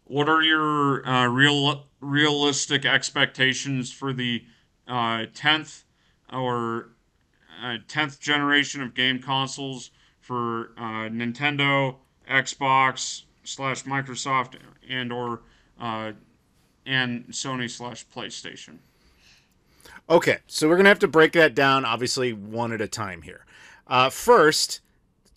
what are your realistic expectations for the 10th or 10th generation of game consoles for Nintendo, Xbox / Microsoft, and Sony / PlayStation? Okay, so we're going to have to break that down, obviously, one at a time here. First,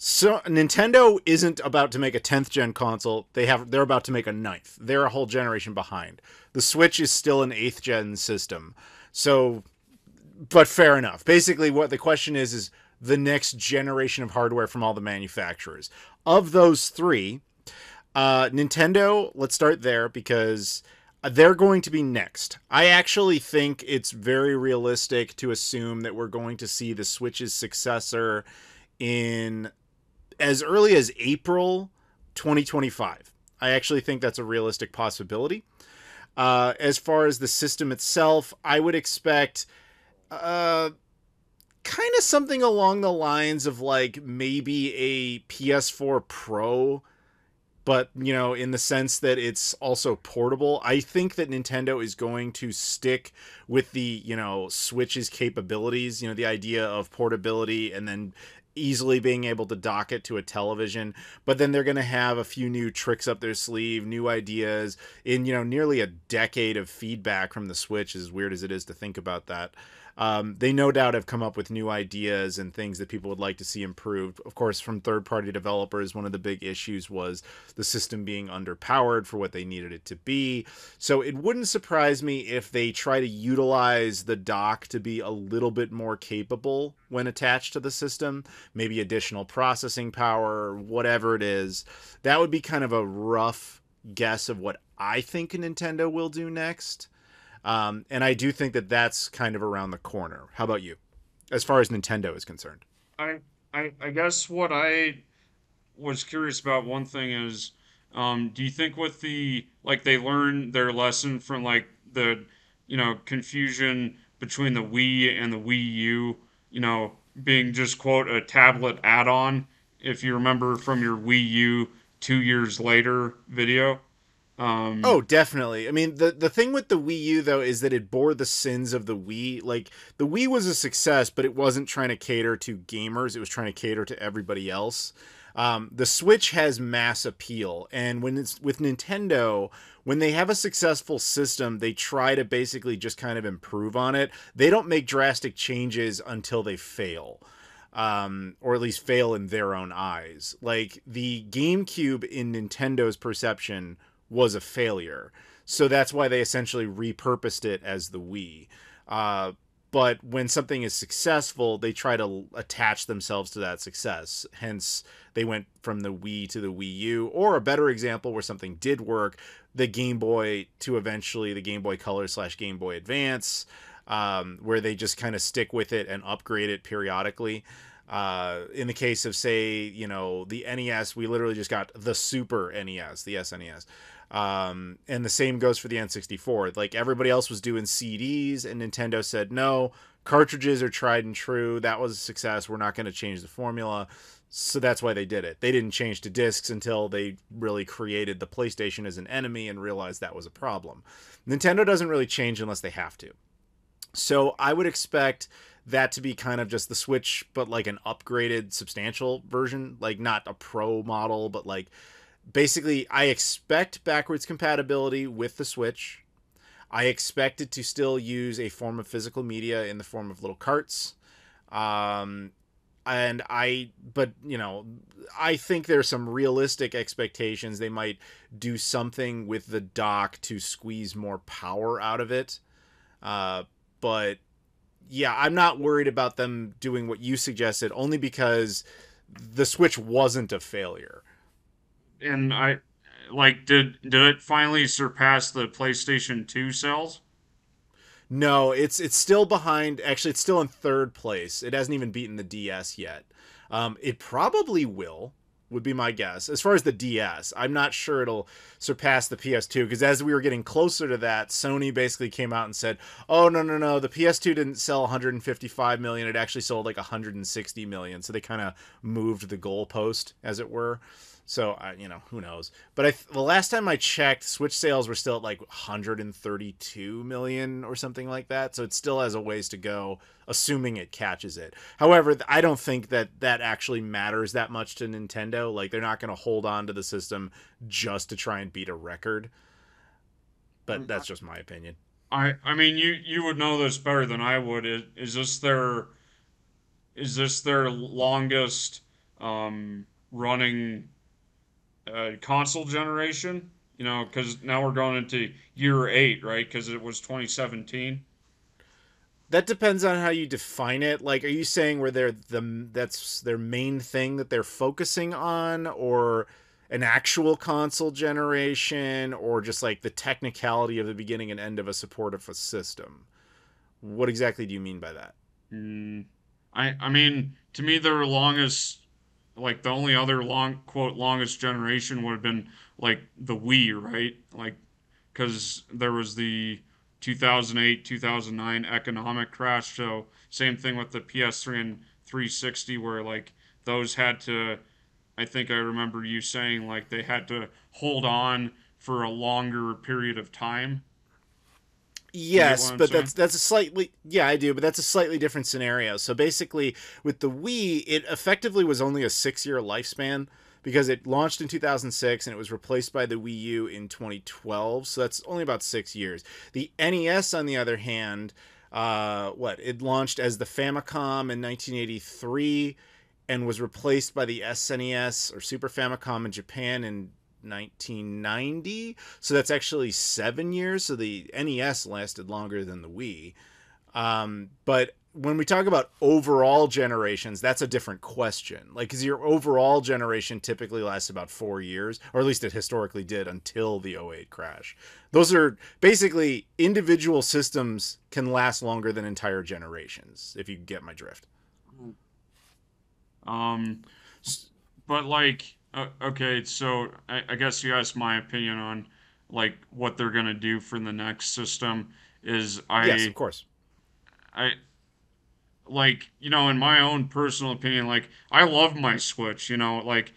so Nintendo isn't about to make a 10th gen console. They're about to make a 9th. They're a whole generation behind. The Switch is still an 8th gen system. So but fair enough. Basically, what the question is the next generation of hardware from all the manufacturers. Of those three, Nintendo, let's start there because they're going to be next. I actually think it's very realistic to assume that we're going to see the Switch's successor in as early as April 2025. I actually think that's a realistic possibility. As far as the system itself, I would expect kind of something along the lines of like maybe a PS4 Pro, but in the sense that it's also portable. I think that Nintendo is going to stick with the Switch's capabilities, the idea of portability and then easily being able to dock it to a television, but then they're going to have a few new tricks up their sleeve, new ideas in nearly a decade of feedback from the Switch, as weird as it is to think about that. They no doubt have come up with new ideas and things that people would like to see improved. Of course, from third-party developers, one of the big issues was the system being underpowered for what they needed it to be. So it wouldn't surprise me if they try to utilize the dock to be a little bit more capable when attached to the system. Maybe additional processing power, whatever it is. That would be kind of a rough guess of what I think Nintendo will do next. And I do think that that's kind of around the corner. How about you, as far as Nintendo is concerned? I guess what I was curious about one thing is, do you think with the like they learned their lesson from like the confusion between the Wii and the Wii U, being just quote a tablet add-on, if you remember from your Wii U 2 years later video? Oh, definitely. I mean, the thing with the Wii U, though, is that it bore the sins of the Wii. Like, the Wii was a success, but it wasn't trying to cater to gamers. It was trying to cater to everybody else. The Switch has mass appeal, and when it's with Nintendo, when they have a successful system, they try to basically just kind of improve on it. They don't make drastic changes until they fail. Or at least fail in their own eyes. Like, the GameCube in Nintendo's perception was a failure. So that's why they essentially repurposed it as the Wii. But when something is successful, they try to attach themselves to that success. Hence, they went from the Wii to the Wii U. Or a better example where something did work, the Game Boy to eventually the Game Boy Color / Game Boy Advance, where they just kind of stick with it and upgrade it periodically. In the case of, say, the NES, we literally just got the Super NES, the SNES. And the same goes for the N64. Like, everybody else was doing CDs, and Nintendo said, no, cartridges are tried and true. That was a success. We're not going to change the formula. So that's why they did it. They didn't change to discs until they really created the PlayStation as an enemy and realized that was a problem. Nintendo doesn't really change unless they have to. So I would expect that to be kind of just the Switch, but like an upgraded, substantial version. Like, not a Pro model, but like, basically, I expect backwards compatibility with the Switch. I expect it to still use a form of physical media in the form of little carts. I think there's some realistic expectations. They might do something with the dock to squeeze more power out of it. But yeah, I'm not worried about them doing what you suggested, only because the Switch wasn't a failure. And did it finally surpass the PlayStation 2 sales? No, it's still behind. Actually, it's still in third place. It hasn't even beaten the DS yet. It probably will, would be my guess. As far as the DS, I'm not sure it'll surpass the PS2, because as we were getting closer to that, Sony basically came out and said, oh, no, the PS2 didn't sell 155 million. It actually sold like 160 million. So they kind of moved the goalpost, as it were. So, who knows? But the last time I checked, Switch sales were still at like 132 million or something like that. So it still has a ways to go, assuming it catches it. However, I don't think that actually matters that much to Nintendo. Like, they're not going to hold on to the system just to try and beat a record. But that's just my opinion. I mean, you would know this better than I would. Is this their longest running console generation? Because now we're going into year 8, right? Because it was 2017. That depends on how you define it. Like, are you saying where that's their main thing that they're focusing on, or an actual console generation, or just like the technicality of the beginning and end of a support of a system? What exactly do you mean by that? Mm, I mean, to me, their longest, like the only other long quote longest generation would have been like the Wii, right? Like, because there was the 2008 2009 economic crash. So same thing with the PS3 and 360, where like those had to. I think I remember you saying like they had to hold on for a longer period of time. You get what Yes, I'm but saying? that's a slightly, yeah, I do, but that's a slightly different scenario. So basically, with the Wii, it effectively was only a 6 year lifespan because it launched in 2006 and it was replaced by the Wii U in 2012. So that's only about 6 years. The NES, on the other hand, it launched as the Famicom in 1983 and was replaced by the SNES or Super Famicom in Japan in 1990. So that's actually 7 years. So the NES lasted longer than the Wii. But when we talk about overall generations, that's a different question. Like, because your overall generation typically lasts about 4 years, or at least it historically did until the '08 crash. Those are basically individual systems can last longer than entire generations, if you get my drift. Um, but like, okay, so I guess you asked my opinion on like what they're gonna do for the next system. Is Yes, of course. I like in my own personal opinion, like I love my Switch. Like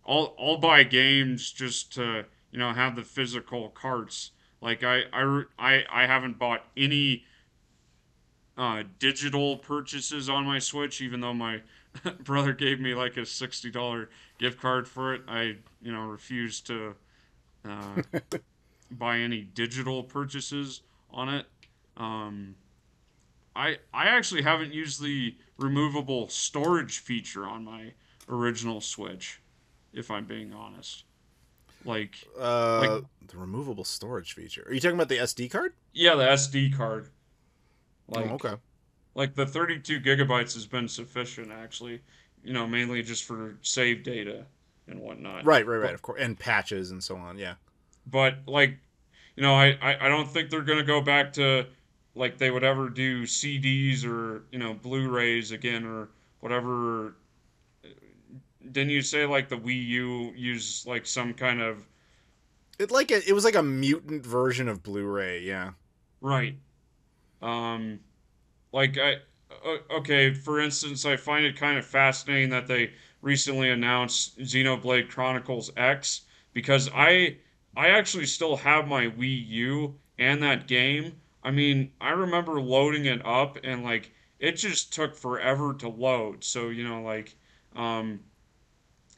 I'll buy games just to have the physical carts. Like I haven't bought any digital purchases on my Switch, even though my brother gave me like a $60 gift card for it. I refuse to uh, buy any digital purchases on it. Um, I actually haven't used the removable storage feature on my original Switch, if I'm being honest. Like like The removable storage feature. Are you talking about the SD card? yeah, the SD card. Oh, Like okay. like the 32 gigabytes has been sufficient actually, mainly just for save data and whatnot. Right, right, right. But Of course, and patches and so on. Yeah. like I don't think they're gonna go back to like they would ever do CDs or Blu-rays again or whatever. Didn't you say like the Wii U used like some kind of It was like a mutant version of Blu-ray. Yeah. right? Um, like okay, for instance, I find it kind of fascinating that they recently announced Xenoblade Chronicles X because I actually still have my Wii U and that game. I mean, I remember loading it up and like it just took forever to load. So, like um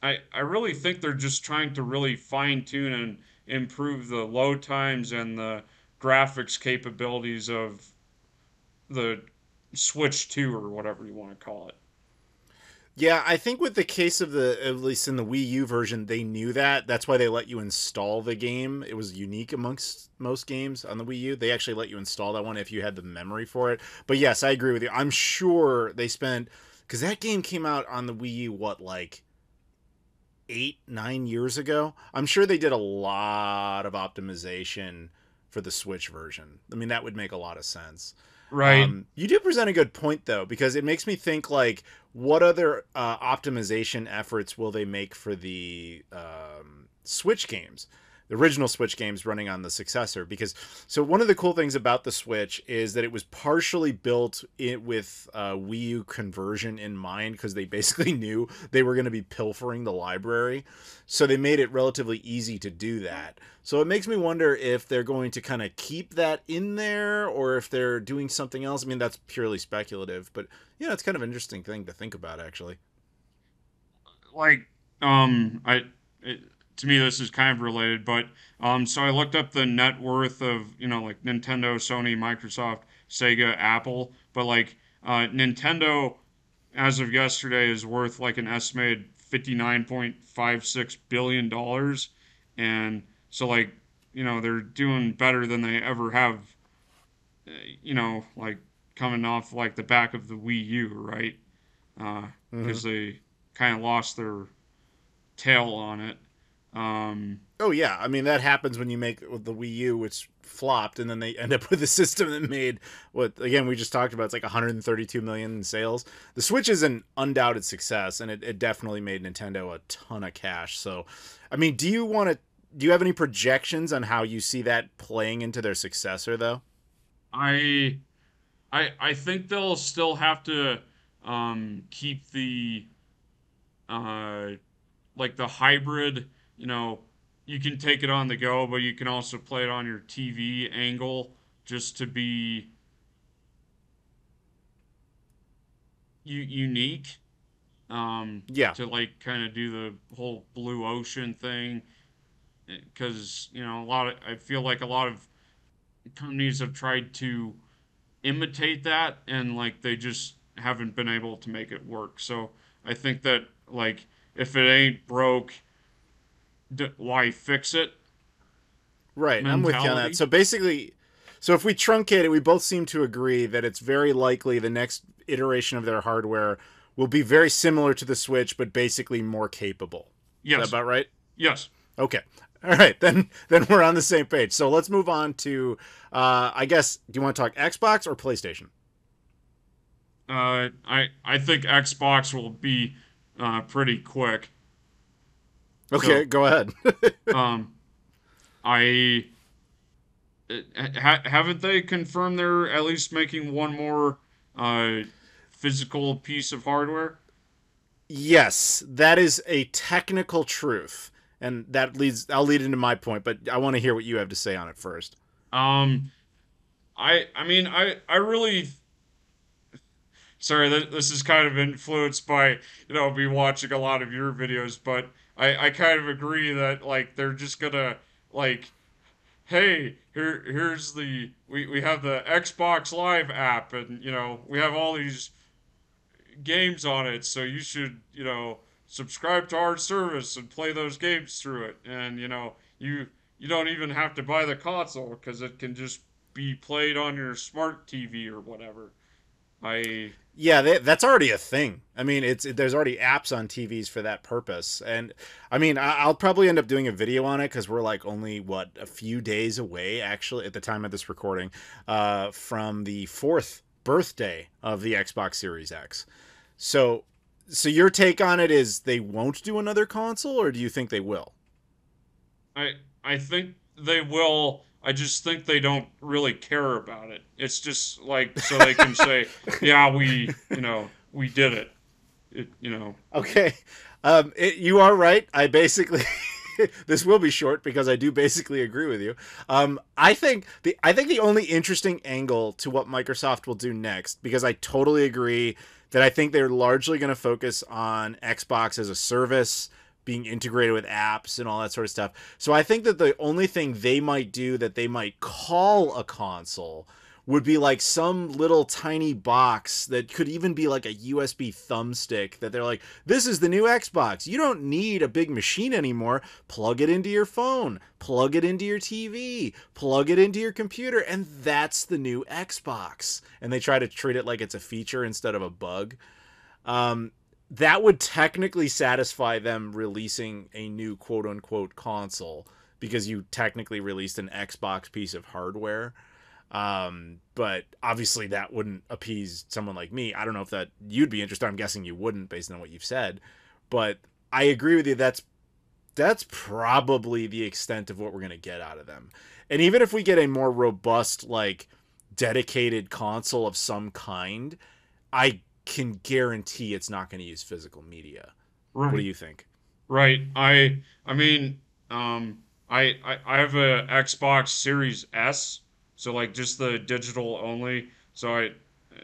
I really think they're just trying to really fine tune and improve the load times and the graphics capabilities of the Switch 2 or whatever you want to call it. Yeah, I think with the case of at least in the Wii U version, they knew that. That's why they let you install the game. It was unique amongst most games on the Wii U. They actually let you install that one if you had the memory for it. But yes, I agree with you. I'm sure they spent, because that game came out on the Wii U, what, like 8, 9 years ago? I'm sure they did a lot of optimization for the Switch version. I mean, that would make a lot of sense. Right. You do present a good point though, because it makes me think like, what other optimization efforts will they make for the Switch games, the original Switch games running on the successor? Because so one of the cool things about the Switch is that it was partially built with Wii U conversion in mind, because they basically knew they were going to be pilfering the library, so they made it relatively easy to do that. So it makes me wonder if they're going to kind of keep that in there or if they're doing something else. I mean, that's purely speculative, but yeah, it's kind of an interesting thing to think about, actually. Like I it, to me this is kind of related, but so I looked up the net worth of, like Nintendo, Sony, Microsoft, Sega, Apple, but like Nintendo as of yesterday is worth like an estimated $59.56 billion, and so like they're doing better than they ever have, like coming off like the back of the Wii U, right? Hmm. Because they kind of lost their tail on it. Um, Oh yeah, I mean that happens when you make with the Wii U, which flopped, and then they end up with a system that made what again we just talked about. It's like 132 million in sales. The Switch is an undoubted success, and it definitely made Nintendo a ton of cash. So, I mean, Do you have any projections on how you see that playing into their successor, though? I I think they'll still have to keep the uh, like the hybrid. You know, you can take it on the go, but you can also play it on your TV angle just to be unique. Yeah, To like kind of do the whole blue ocean thing, because a lot of I feel like a lot of companies have tried to imitate that and like they just haven't been able to make it work. So I think that like if it ain't broke, why fix it right. I'm with you on that. mentality. So basically, so if we truncate it, we both seem to agree that it's very likely the next iteration of their hardware will be very similar to the Switch, but basically more capable. Is that Yes, about right? yes. Okay. All right, then we're on the same page. So let's move on to, I guess, do you want to talk Xbox or PlayStation? I think Xbox will be pretty quick. Okay, So go ahead. um, I haven't they confirmed they're at least making one more uh, physical piece of hardware? Yes, that is a technical truth, and that leads. I'll lead into my point, but I want to hear what you have to say on it first. Um, I mean I really sorry this is kind of influenced by me watching a lot of your videos, but I kind of agree that like they're just gonna like hey here's the we have the Xbox Live app and we have all these games on it, so you should subscribe to our service and play those games through it, and you don't even have to buy the console because it can just be played on your smart TV or whatever. I Yeah, that's already a thing. I mean, there's already apps on TVs for that purpose, and I mean, I'll probably end up doing a video on it because we're like only what a few days away, actually, at the time of this recording, from the fourth birthday of the Xbox Series X. So, so your take on it is they won't do another console, or do you think they will? I I think they will. I just think they don't really care about it. It's just like so they can say, "Yeah, we did it." It. Okay, you are right. I basically this will be short because I do basically agree with you. I think the only interesting angle to what Microsoft will do next, because I totally agree that I think they're largely going to focus on Xbox as a service, being integrated with apps and all that sort of stuff. So I think that the only thing they might do that they might call a console would be like some little tiny box that could even be like a USB thumbstick that they're like, this is the new Xbox. You don't need a big machine anymore. Plug it into your phone, plug it into your TV, plug it into your computer, and that's the new Xbox. And they try to treat it like it's a feature instead of a bug. Um, that would technically satisfy them releasing a new quote unquote console because you technically released an Xbox piece of hardware. But obviously that wouldn't appease someone like me. I don't know if that you'd be interested. I'm guessing you wouldn't based on what you've said, but I agree with you. That's probably the extent of what we're going to get out of them. And even if we get a more robust, like dedicated console of some kind, I can guarantee it's not going to use physical media. What do Right. you think? Right. I mean, I have a Xbox Series S, so like just the digital only. So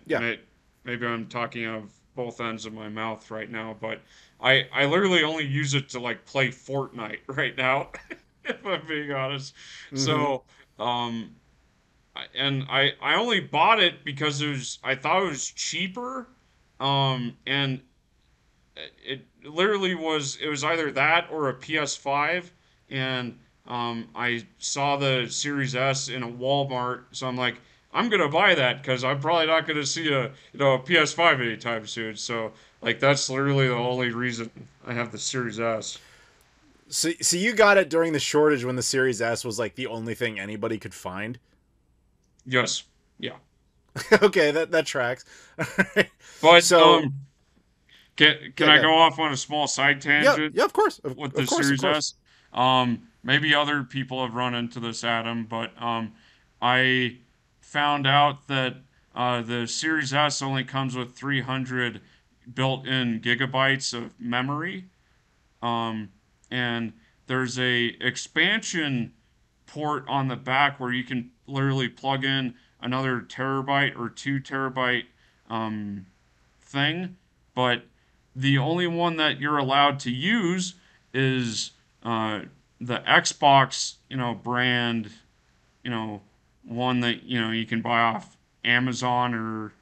Yeah. may, maybe I'm talking out of both ends of my mouth right now, but I literally only use it to like play Fortnite right now, if I'm being honest. Mm-hmm. So, um, and I only bought it because I thought it was cheaper, and it literally it was either that or a PS5, and I saw the Series S in a Walmart, so I'm like, I'm gonna buy that because I'm probably not gonna see a PS5 anytime soon. So like that's literally the only reason I have the Series S. So you got it during the shortage when the Series S was like the only thing anybody could find. Yes, yeah. Okay, that tracks. But So can yeah, I go. go off on a small side Yeah, tangent yeah, of course, with of the course, of Series course. S? Maybe other people have run into this, Adam, but I found out that the Series S only comes with 300 built-in gigabytes of memory. Um, and there's a expansion port on the back where you can literally plug in another terabyte or 2 terabyte um, thing, but the only one that you're allowed to use is the Xbox, brand, you know, one that you can buy off Amazon or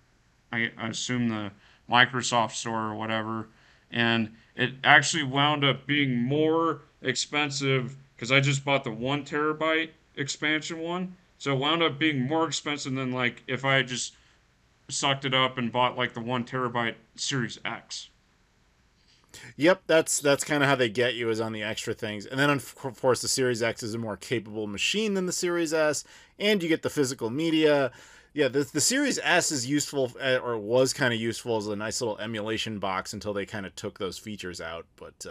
I assume the Microsoft store or whatever. And it actually wound up being more expensive because I just bought the 1 terabyte expansion one. So it wound up being more expensive than like if I had just sucked it up and bought like the 1 terabyte Series X. Yep, that's kind of how they get you is on the extra things, and then of course the Series X is a more capable machine than the Series S, and you get the physical media. Yeah, the Series S is useful, or was kind of useful as a nice little emulation box until they kind of took those features out. But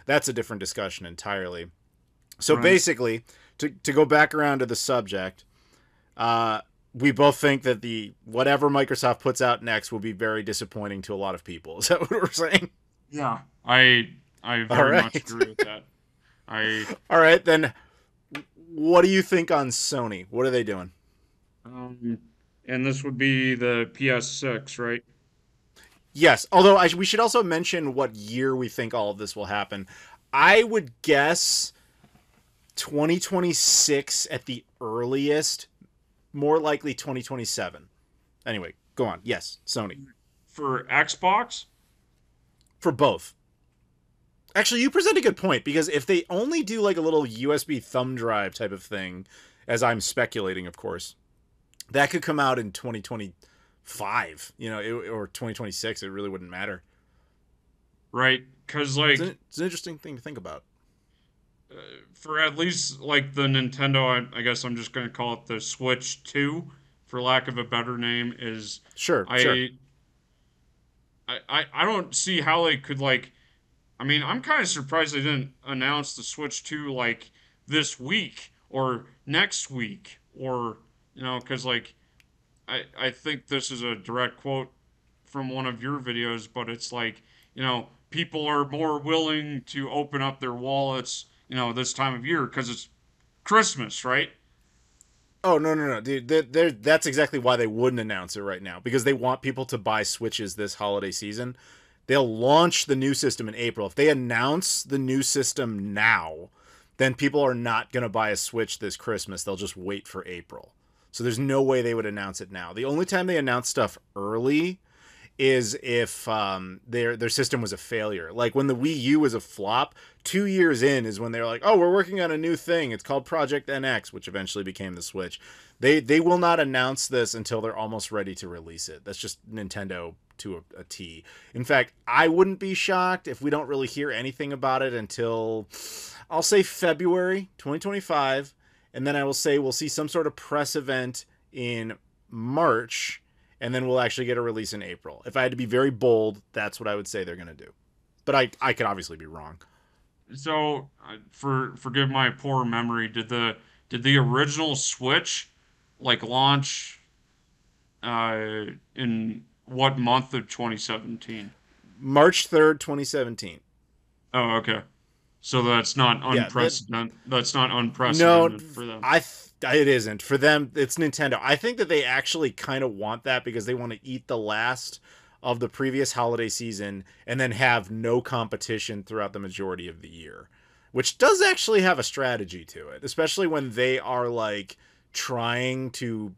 that's a different discussion entirely. So Right. basically, to go back around to the subject, we both think that the whatever Microsoft puts out next will be very disappointing to a lot of people. Is that what we're saying? Yeah. I All very much right. agree with that. I All right, then what do you think on Sony? What are they doing? um and this would be the PS6, right? Yes, although we should also mention what year we think all of this will happen. I would guess 2026 at the earliest, more likely 2027. Anyway, go on. Yes, Sony. For Xbox? For both. Actually, you present a good point because if they only do like a little USB thumb drive type of thing, as I'm speculating, of course, that could come out in 2025, or 2026. It really wouldn't matter. Right? Because It's an interesting thing to think about. for at least like the Nintendo, I guess I'm just gonna call it the Switch 2, for lack of a better name, is Sure, sure. I I don't see how they could like. I mean, I'm kind of surprised they didn't announce the Switch 2 like this week or next week or because like I think this is a direct quote from one of your videos, but it's like people are more willing to open up their wallets this time of year because it's Christmas, right? Oh no, dude! That's exactly why they wouldn't announce it right now because they want people to buy Switches this holiday season. They'll launch the new system in April. If they announce the new system now, then people are not going to buy a Switch this Christmas. They'll just wait for April. So there's no way they would announce it now. The only time they announce stuff early is if their system was a failure. Like when the Wii U was a flop, 2 years in is when they're like, "Oh, we're working on a new thing. It's called Project NX," which eventually became the Switch. They will not announce this until they're almost ready to release it. That's just Nintendo to a T. In fact, I wouldn't be shocked if we don't really hear anything about it until I'll say February 2025, and then I will say we'll see some sort of press event in March, and then we'll actually get a release in April. If I had to be very bold, that's what I would say they're going to do. But I could obviously be wrong. So, forgive my poor memory. Did the original Switch like launch in what month of 2017? March 3rd, 2017. Oh, okay. So that's not Yeah, unprecedented. That's not no, unprecedented for them. it isn't. For them, it's Nintendo. I think that they actually kind of want that because they want to eat the last of the previous holiday season and then have no competition throughout the majority of the year, which does actually have a strategy to it, especially when they are like trying to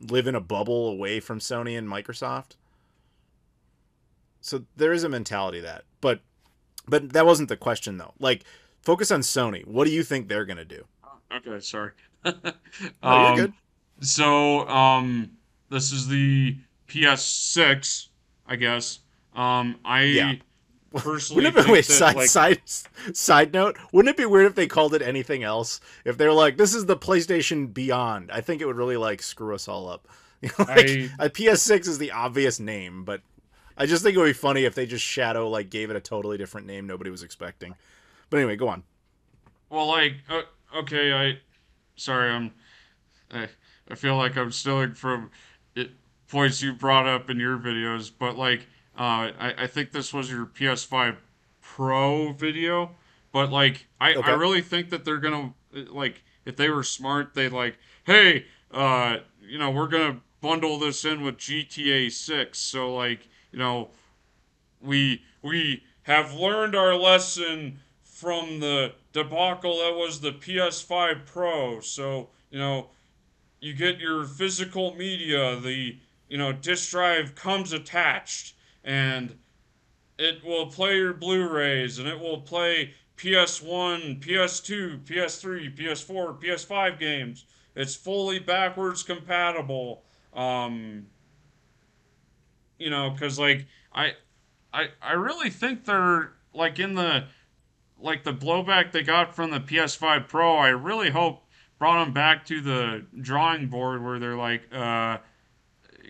live in a bubble away from Sony and Microsoft. So there is a mentality that, but that wasn't the question though. Like, focus on Sony. What do you think they're gonna do? Okay, sorry. No, you're Um, good. So, this is the PS6, I guess. Yeah. I personally Wouldn't it be think wait, that side note? Wouldn't it be weird if they called it anything else? If they're like, this is the PlayStation Beyond, I think it would really like screw us all up. Like I a PS6 is the obvious name, but I just think it would be funny if they just gave it a totally different name nobody was expecting. But anyway, go on. well, like, okay, sorry, I, I feel like I'm stealing from it, points you brought up in your videos, but like, I think this was your PS5 Pro video, but like, I Okay. really think that they're gonna like, if they were smart, they'd like, hey, we're gonna bundle this in with GTA 6, so like, we have learned our lesson from the debacle that was the PS5 Pro, so you get your physical media. The disk drive comes attached, and it will play your Blu-rays, and it will play PS1, PS2, PS3, PS4, PS5 games. It's fully backwards compatible. Um, because like I really think they're like in the like the blowback they got from the PS5 Pro. I really hope brought them back to the drawing board where they're like,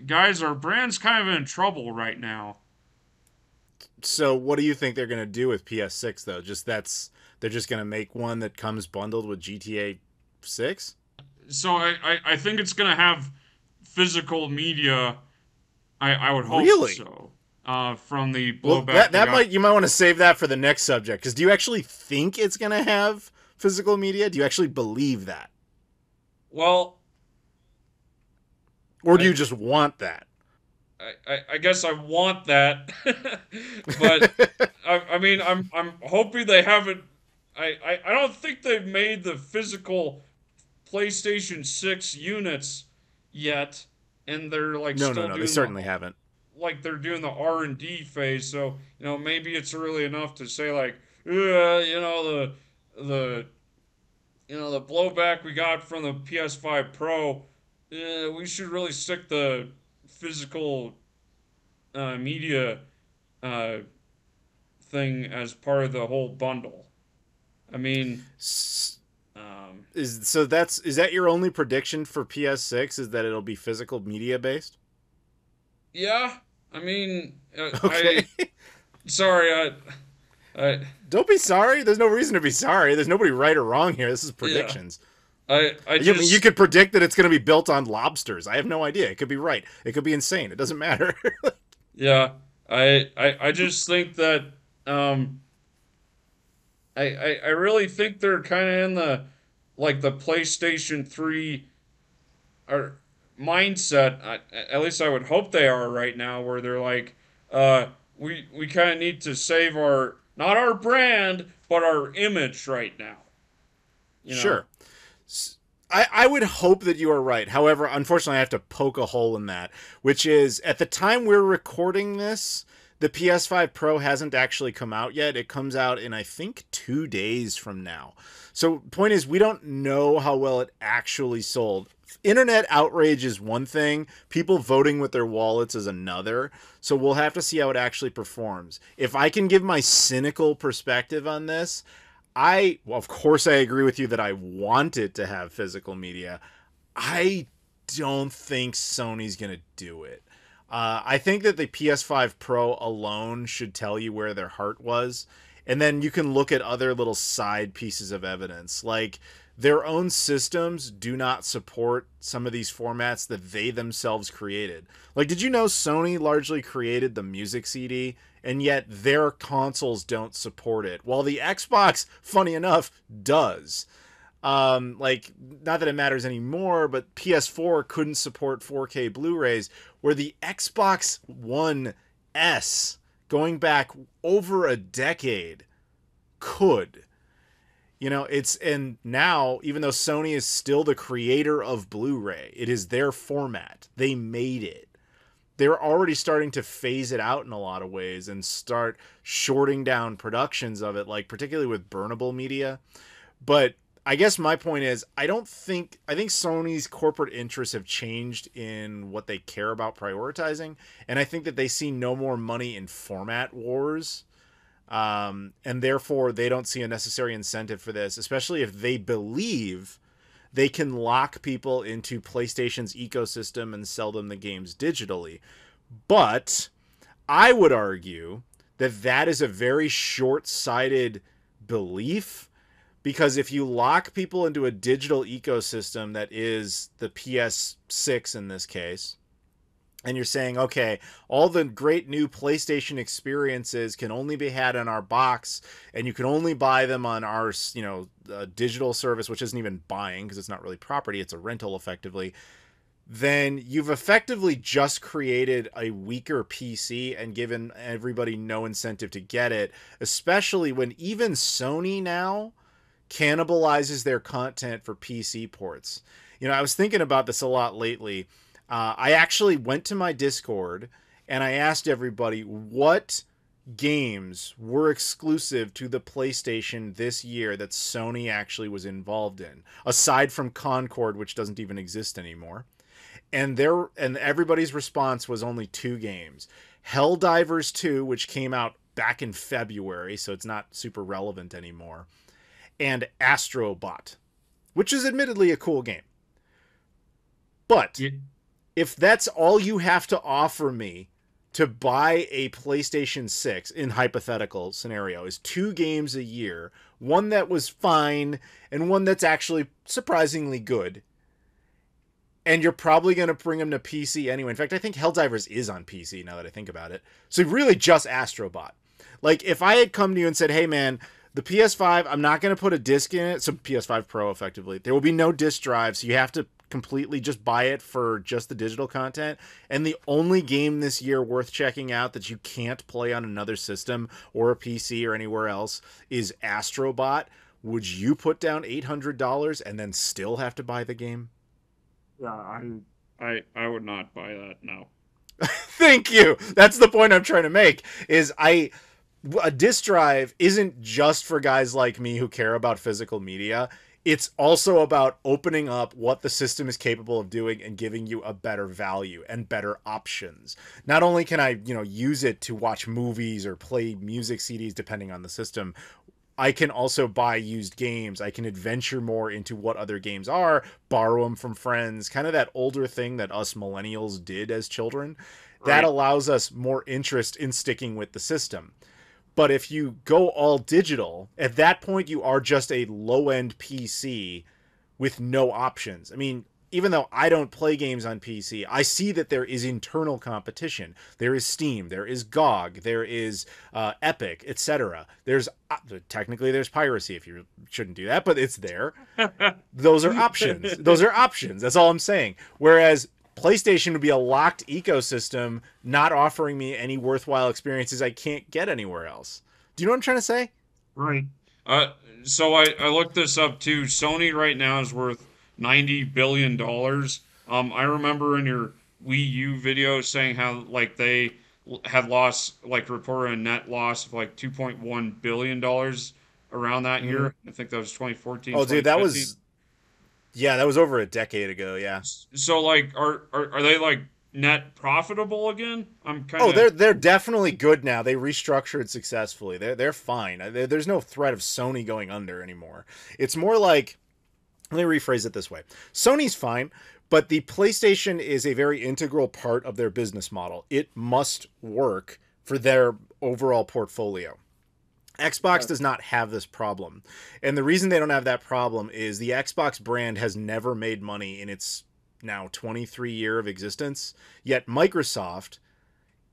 guys, our brand's kind of in trouble right now. So what do you think they're gonna do with PS6 though? They're just gonna make one that comes bundled with GTA 6? So I think it's gonna have physical media. I would hope Really? so. From the Well, blowback they that got. might you might want to save that for the next subject. Because do you actually think it's gonna have physical media? Do you actually believe that, Well, or do I you just want that? I guess I want that, but I mean I'm hoping they haven't. I don't think they've made the physical PlayStation 6 units yet, and they're like No, no, still no. They doing the certainly haven't. they're doing the R&D phase. So maybe it's early enough to say like, the the blowback we got from the PS5 Pro. We should really stick the physical media uh, thing as part of the whole bundle. I mean, S- um, is that your only prediction for PS6? Is that it'll be physical media based? yeah. I mean, Okay. sorry, I, Don't be sorry. There's no reason to be sorry. There's nobody right or wrong here. This is yeah, predictions. I I mean, you just, could predict that it's going to be built on lobsters. I have no idea. It could be right. It could be insane. It doesn't matter. yeah, I just think that, um, I really think they're kind of in the, like the PlayStation 3 or mindset. At least I would hope they are right now, where they're like, we kind of need to save our not our brand but our image right now. You know. Sure. I would hope that you are right. However, unfortunately, I have to poke a hole in that, which is at the time we're recording this, the PS5 Pro hasn't actually come out yet. It comes out in, I think, 2 days from now. So, point is, we don't know how well it actually sold. Internet outrage is one thing, people voting with their wallets is another. So, we'll have to see how it actually performs. If I can give my cynical perspective on this, well, of course, I agree with you that I want it to have physical media. I don't think Sony's going to do it. I think that the PS5 Pro alone should tell you where their heart was. And then you can look at other little side pieces of evidence. Like, their own systems do not support some of these formats that they themselves created. Like, did you know Sony largely created the music CD, and yet their consoles don't support it, while the Xbox, funny enough, does? Like, not that it matters anymore, but PS4 couldn't support 4K Blu-rays, where the Xbox One S, going back over a decade, could. And now, even though Sony is still the creator of Blu-ray, it is their format. They made it. They're already starting to phase it out in a lot of ways and start shorting down productions of it, like particularly with burnable media. But I guess my point is I think Sony's corporate interests have changed in what they care about prioritizing, and I think that they see no more money in format wars. And therefore they don't see a necessary incentive for this, especially if they believe they can lock people into PlayStation's ecosystem and sell them the games digitally. But I would argue that that is a very short-sighted belief, because if you lock people into a digital ecosystem that is the PS6 in this case, and you're saying, okay, all the great new PlayStation experiences can only be had on our box, and you can only buy them on our, digital service, which isn't even buying because it's not really property, it's a rental effectively, then you've effectively just created a weaker PC and given everybody no incentive to get it, especially when even Sony now cannibalizes their content for PC ports. I was thinking about this a lot lately. I actually went to my Discord and I asked everybody what games were exclusive to the PlayStation this year that Sony actually was involved in, aside from Concord, which doesn't even exist anymore. And everybody's response was only 2 games. Helldivers 2, which came out back in February, so it's not super relevant anymore, and Astrobot, which is admittedly a cool game. But if that's all you have to offer me to buy a PlayStation 6, in hypothetical scenario, is 2 games a year, one that was fine and one that's actually surprisingly good, and you're probably going to bring them to PC anyway. In fact, I think Helldivers is on PC now that I think about it. So really just Astrobot. Like, if I had come to you and said, hey man, the PS5, I'm not going to put a disc in it, so PS5 Pro effectively, there will be no disc drive, so you have to completely just buy it for just the digital content, and the only game this year worth checking out that you can't play on another system or a PC or anywhere else is Astrobot, would you put down $800 and then still have to buy the game? Yeah, I would not buy that, no. Thank you. That's the point I'm trying to make, is a disc drive isn't just for guys like me who care about physical media. It's also about opening up what the system is capable of doing and giving you a better value and better options. Not only can I, use it to watch movies or play music CDs depending on the system, I can also buy used games. I can adventure more into what other games are, borrow them from friends, kind of that older thing that us millennials did as children. That allows us more interest in sticking with the system. But if you go all digital, at that point you are just a low-end PC with no options. I mean, even though I don't play games on PC, I see that there is internal competition. There is Steam, there is GOG, there is Epic, etc. Technically there's piracy, if you shouldn't do that, but it's there. Those are options. That's all I'm saying. Whereas PlayStation would be a locked ecosystem, not offering me any worthwhile experiences I can't get anywhere else. Do you know what I'm trying to say? Right. So I looked this up too. Sony right now is worth $90 billion. I remember in your Wii U video saying how they had lost, reported a net loss of $2.1 billion around that year. I think that was 2014. Oh, dude, that was over a decade ago. Yeah. So are they net profitable again? They're definitely good now. They restructured successfully. They're fine. There's no threat of Sony going under anymore. It's more like, let me rephrase it this way. Sony's fine, but the PlayStation is a very integral part of their business model. It must work for their overall portfolio. Xbox does not have this problem. And the reason they don't have that problem is the Xbox brand has never made money in its now 23 year of existence. Yet Microsoft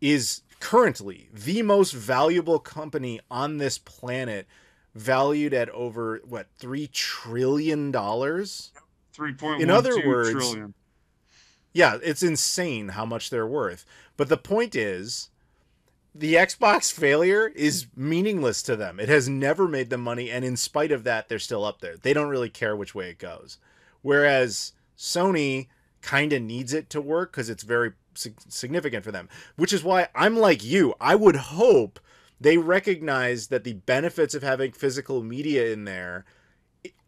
is currently the most valuable company on this planet, valued at over $3 trillion. 3.12 in other words, trillion. Yeah, it's insane how much they're worth. But the point is, the Xbox failure is meaningless to them. It has never made them money, and in spite of that, they're still up there. They don't really care which way it goes. Whereas Sony kind of needs it to work because it's very significant for them. Which is why I'm like you. I would hope they recognize that the benefits of having physical media in there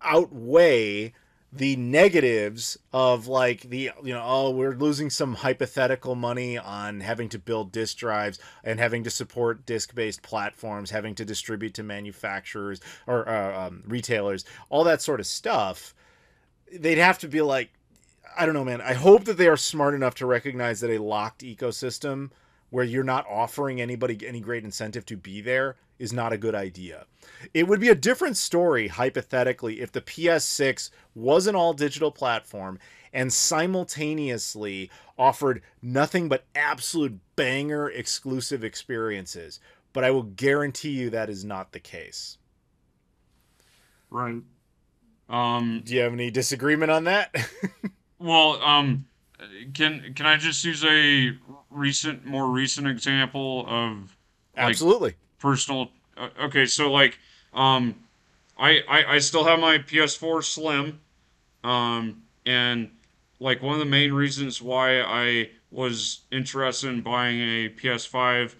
outweigh the negatives of like the oh, we're losing some hypothetical money on having to build disk drives and having to support disk-based platforms, having to distribute to manufacturers or retailers, all that sort of stuff. They'd have to be like, I don't know, man. I hope that they are smart enough to recognize that a locked ecosystem where you're not offering anybody any great incentive to be there is not a good idea. It would be a different story, hypothetically, if the PS6 was an all-digital platform and simultaneously offered nothing but absolute banger exclusive experiences. But I will guarantee you that is not the case. Right. Do you have any disagreement on that? Well, can I just use a more recent example of like Absolutely. personal? Okay, so like, I still have my PS4 Slim, and like one of the main reasons why I was interested in buying a PS5,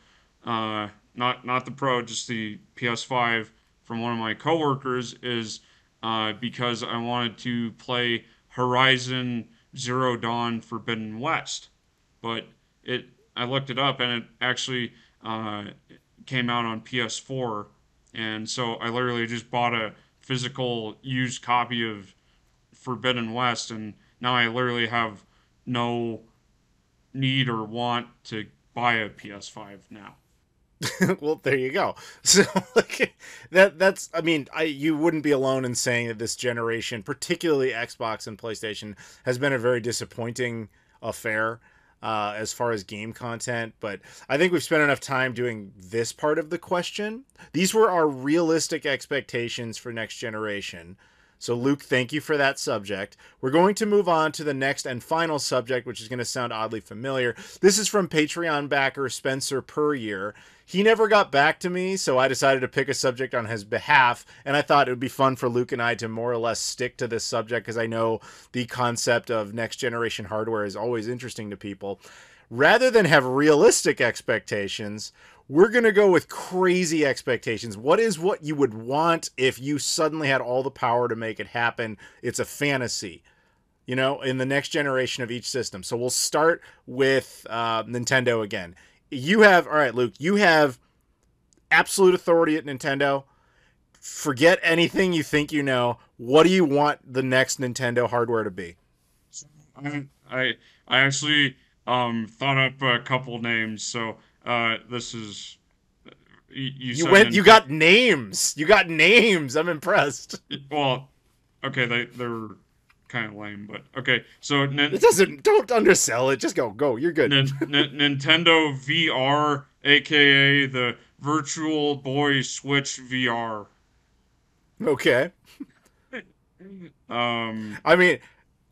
not the Pro, just the PS5 from one of my coworkers is because I wanted to play Horizon Zero Dawn Forbidden West, but it I looked it up and it actually came out on PS4, and so I literally just bought a physical used copy of Forbidden West, and now I literally have no need or want to buy a PS5 now. Well, there you go. So like that's I mean, you wouldn't be alone in saying that this generation, particularly Xbox and PlayStation, has been a very disappointing affair as far as game content. But I think we've spent enough time doing this part of the question. These were our realistic expectations for next generation. So, Luke, thank you for that subject. We're going to move on to the next and final subject, which is going to sound oddly familiar. This is from Patreon backer Spencer Peryear. He never got back to me, so I decided to pick a subject on his behalf, and I thought it would be fun for Luke and I to more or less stick to this subject because I know the concept of next-generation hardware is always interesting to people. Rather than have realistic expectations, we're going to go with crazy expectations. What is what you would want if you suddenly had all the power to make it happen? It's a fantasy, in the next generation of each system. So we'll start with Nintendo again. All right, Luke, you have absolute authority at Nintendo. Forget anything you think you know. What do you want the next Nintendo hardware to be? I actually thought up a couple names, so this is you got names. You got names. I'm impressed. Well, okay, they're kind of lame, but okay. So don't undersell it. Just go. You're good. Nintendo VR, aka the Virtual Boy Switch VR. Okay. I mean,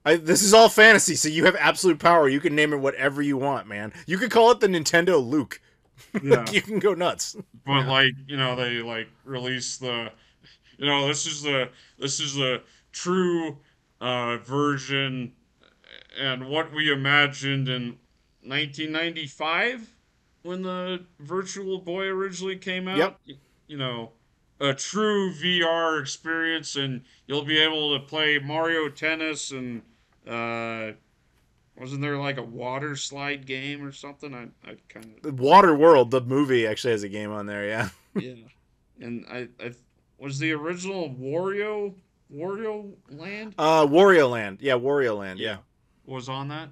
this is all fantasy, so you have absolute power. You can name it whatever you want, man. You could call it the Nintendo Luke. Yeah. You can go nuts. But they like release the, this is the true version and what we imagined in 1995 when the Virtual Boy originally came out. Yep. A true VR experience, and you'll be able to play Mario Tennis and wasn't there like a water slide game or something? I kind of Water World, the movie, actually has a game on there. Yeah. Yeah, and I was the original Wario Land. Wario Land. Yeah, Wario Land. Yeah. Was on that.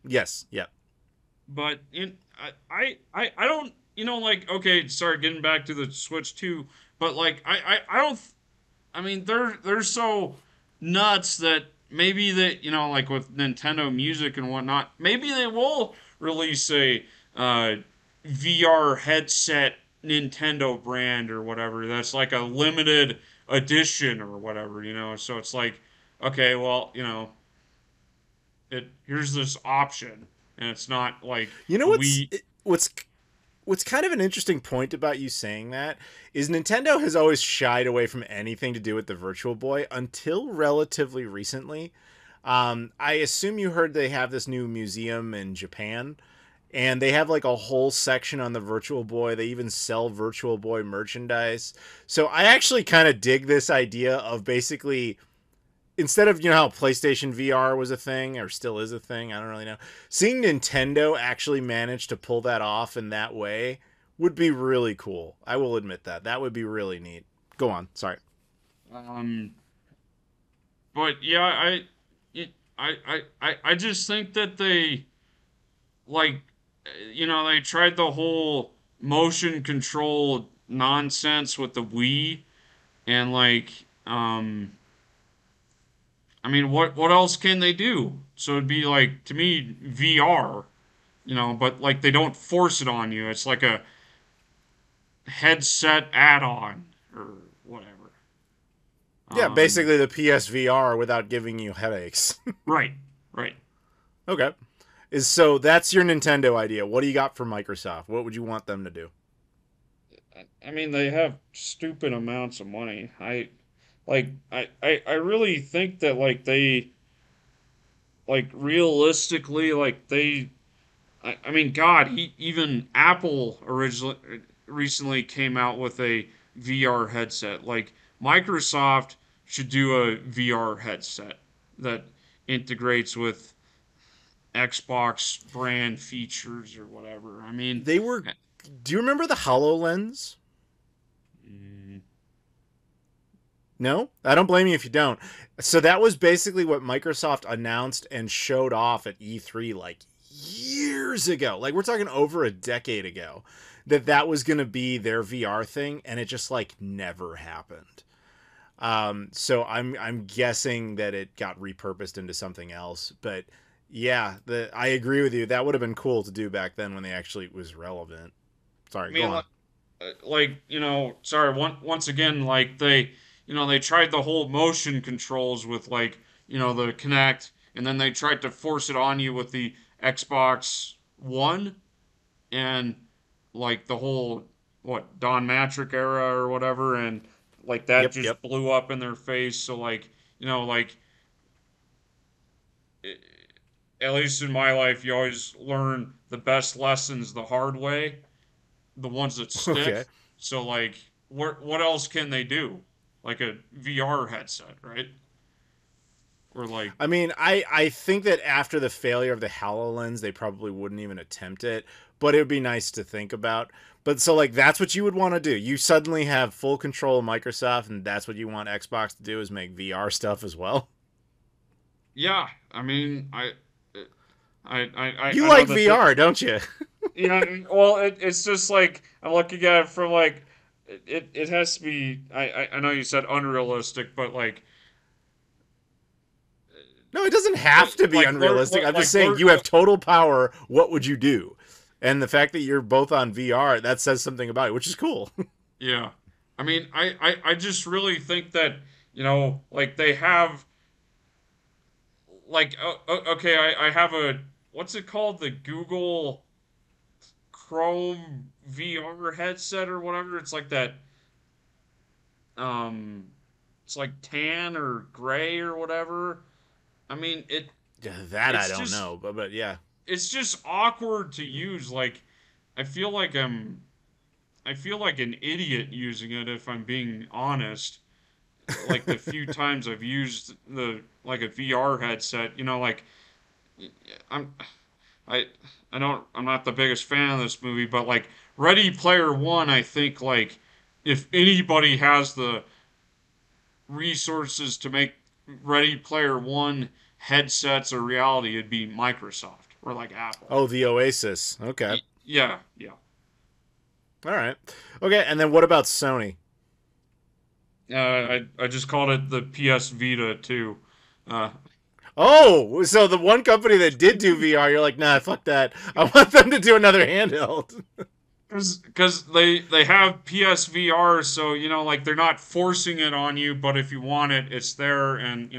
Yes. Yeah. But I don't, okay, sorry, getting back to the Switch 2, but like I don't, I mean they're so nuts that maybe that, like with Nintendo Music and whatnot, maybe they will release a VR headset Nintendo brand or whatever that's like a limited edition or whatever, so it's like, okay, well, here's this option, and it's not like what's kind of an interesting point about you saying that is Nintendo has always shied away from anything to do with the Virtual Boy until relatively recently. I assume you heard they have this new museum in Japan, and they have like a whole section on the Virtual Boy. They even sell Virtual Boy merchandise. So I actually kind of dig this idea of basically, instead of, how PlayStation VR was a thing or still is a thing, I don't really know. Seeing Nintendo actually manage to pull that off in that way would be really cool. I will admit that. That would be really neat. Go on. Sorry. Um, but yeah, I just think that they like, they tried the whole motion control nonsense with the Wii, and like, I mean, what else can they do? So it'd be like, to me, VR, but like they don't force it on you. It's like a headset add-on or whatever. Yeah, Um, basically the PSVR without giving you headaches. right, right. Okay. So that's your Nintendo idea. What do you got for Microsoft? What would you want them to do? I mean, they have stupid amounts of money. I really think that like they like realistically like they I mean, God, even Apple originally recently came out with a VR headset. Like Microsoft should do a VR headset that integrates with Xbox brand features or whatever. I mean, They were. Do you remember the HoloLens? mm, No, I don't blame you if you don't. So that was basically what Microsoft announced and showed off at E3 like years ago. Like we're talking over a decade ago that was going to be their VR thing, and it just like never happened. So I'm guessing that it got repurposed into something else. But yeah, I agree with you. That would have been cool to do back then when they actually was relevant. I Sorry, go mean, on. sorry, once again, like they tried the whole motion controls with like, the Kinect, and then they tried to force it on you with the Xbox One, and like the whole Don Matrick era or whatever, and like that Yep, just yep. blew up in their face. So like, like at least in my life, you always learn the best lessons the hard way, the ones that Okay. stick. So like, what else can they do? Like a VR headset, right? Or like, I mean, I think that after the failure of the HoloLens, they probably wouldn't even attempt it, but it would be nice to think about. But so, like, that's what you would want to do. You suddenly have full control of Microsoft, and that's what you want Xbox to do is make VR stuff as well. yeah. I mean, You I know like that the VR, don't you? well, it's just like I'm looking at it from like it has to be. I know you said unrealistic, but No, it doesn't have to be unrealistic. I'm just saying you have total power. What would you do? And the fact that you're both on VR, that says something about it, which is cool. yeah. I mean, I just really think that, like they have, like, okay, I have a, what's it called? The Google Chrome VR headset or whatever. It's like that, um, it's like tan or gray or whatever. I mean, That I it's don't just, know, but yeah. it's just awkward to use. Like, I feel like I feel like an idiot using it if I'm being honest. Like the few times I've used the like a VR headset, like I'm I I'm not the biggest fan of this movie, but like Ready Player One, I think like if anybody has the resources to make Ready Player One headsets a reality, it'd be Microsoft or like Apple. Oh, the Oasis. Okay. Yeah, yeah. All right. Okay, and then what about Sony? I just called it the PS Vita too. Uh, Oh, so the one company that did do VR, you're like, nah, fuck that. I want them to do another handheld. Because they have PSVR, so like they're not forcing it on you, but if you want it, it's there, and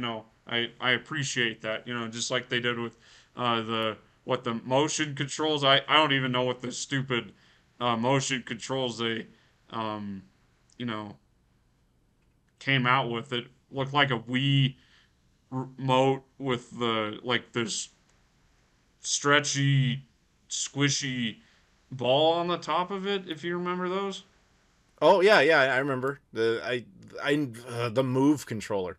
I appreciate that. Just like they did with the motion controls. I don't even know what the stupid motion controls they um you know came out with. It looked like a Wii remote with the like this stretchy. squishy ball on the top of it, if you remember those. Oh yeah, yeah, I remember the Move controller.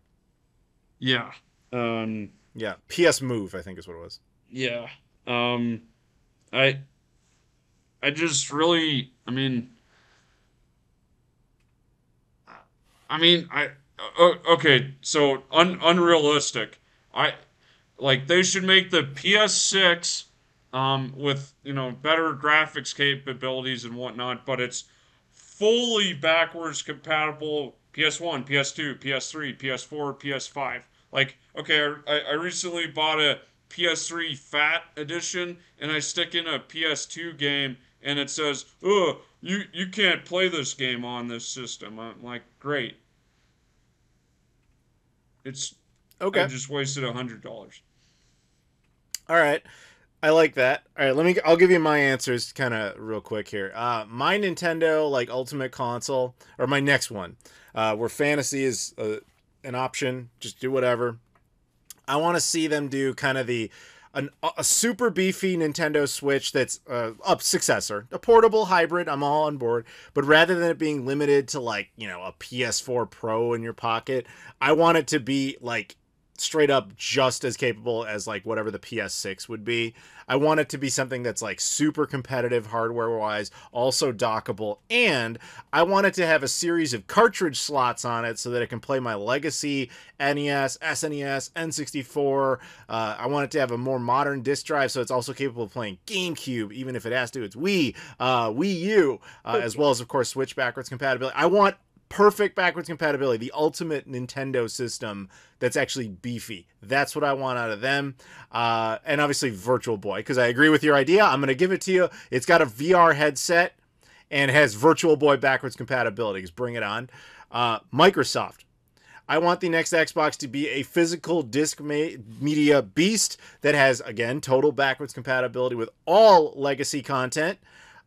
Yeah. Um, Yeah, PS Move, I think is what it was. yeah. Um, I I just really, okay, so unrealistic. I like they should make the PS6 with, better graphics capabilities and whatnot, but it's fully backwards compatible PS1, PS2, PS3, PS4, PS5. Like, okay, I recently bought a PS3 Fat Edition and I stick in a PS2 game and it says, "Oh, you can't play this game on this system." I'm like, "Great. It's I Okay. just wasted $100." All right. I like that. All right, I'll give you my answers kind of real quick here. My Nintendo like Ultimate Console or my next one, where fantasy is an option, just do whatever. I want to see them do kind of a super beefy Nintendo Switch that's a successor, a portable hybrid. I'm all on board, but rather than it being limited to like a PS4 Pro in your pocket, I want it to be like straight up just as capable as like whatever the PS6 would be. I want it to be something that's like super competitive hardware wise, also dockable, and I want it to have a series of cartridge slots on it so that it can play my legacy NES, SNES, N64. I want it to have a more modern disc drive so it's also capable of playing GameCube, even if it has to. It's Wii U, as well as of course Switch backwards compatibility. I want perfect backwards compatibility, the ultimate Nintendo system that's actually beefy. That's what I want out of them. And obviously Virtual Boy, because I agree with your idea. I'm going to give it to you. It's got a VR headset and has Virtual Boy backwards compatibility. Just bring it on. Microsoft. I want the next Xbox to be a physical disc media beast that has, again, total backwards compatibility with all legacy content.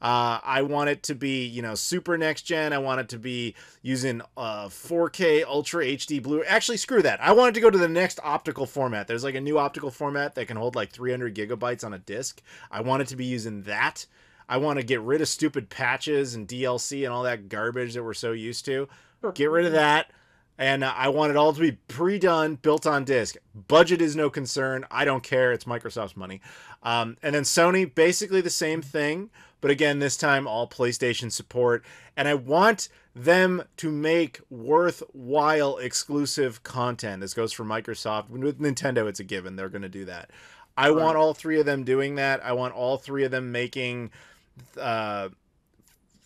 I want it to be, super next gen. I want it to be using 4K Ultra HD Blue. Actually, screw that. I want it to go to the next optical format. There's like a new optical format that can hold like 300 gigabytes on a disc. I want it to be using that. I want to get rid of stupid patches and DLC and all that garbage that we're so used to. Get rid of that. And I want it all to be pre-done, built on disc. Budget is no concern. I don't care. It's Microsoft's money. And then Sony, basically the same thing. But again, this time all PlayStation support. And I want them to make worthwhile exclusive content. This goes for Microsoft. With Nintendo, it's a given. They're going to do that. I want all three of them doing that. I want all three of them making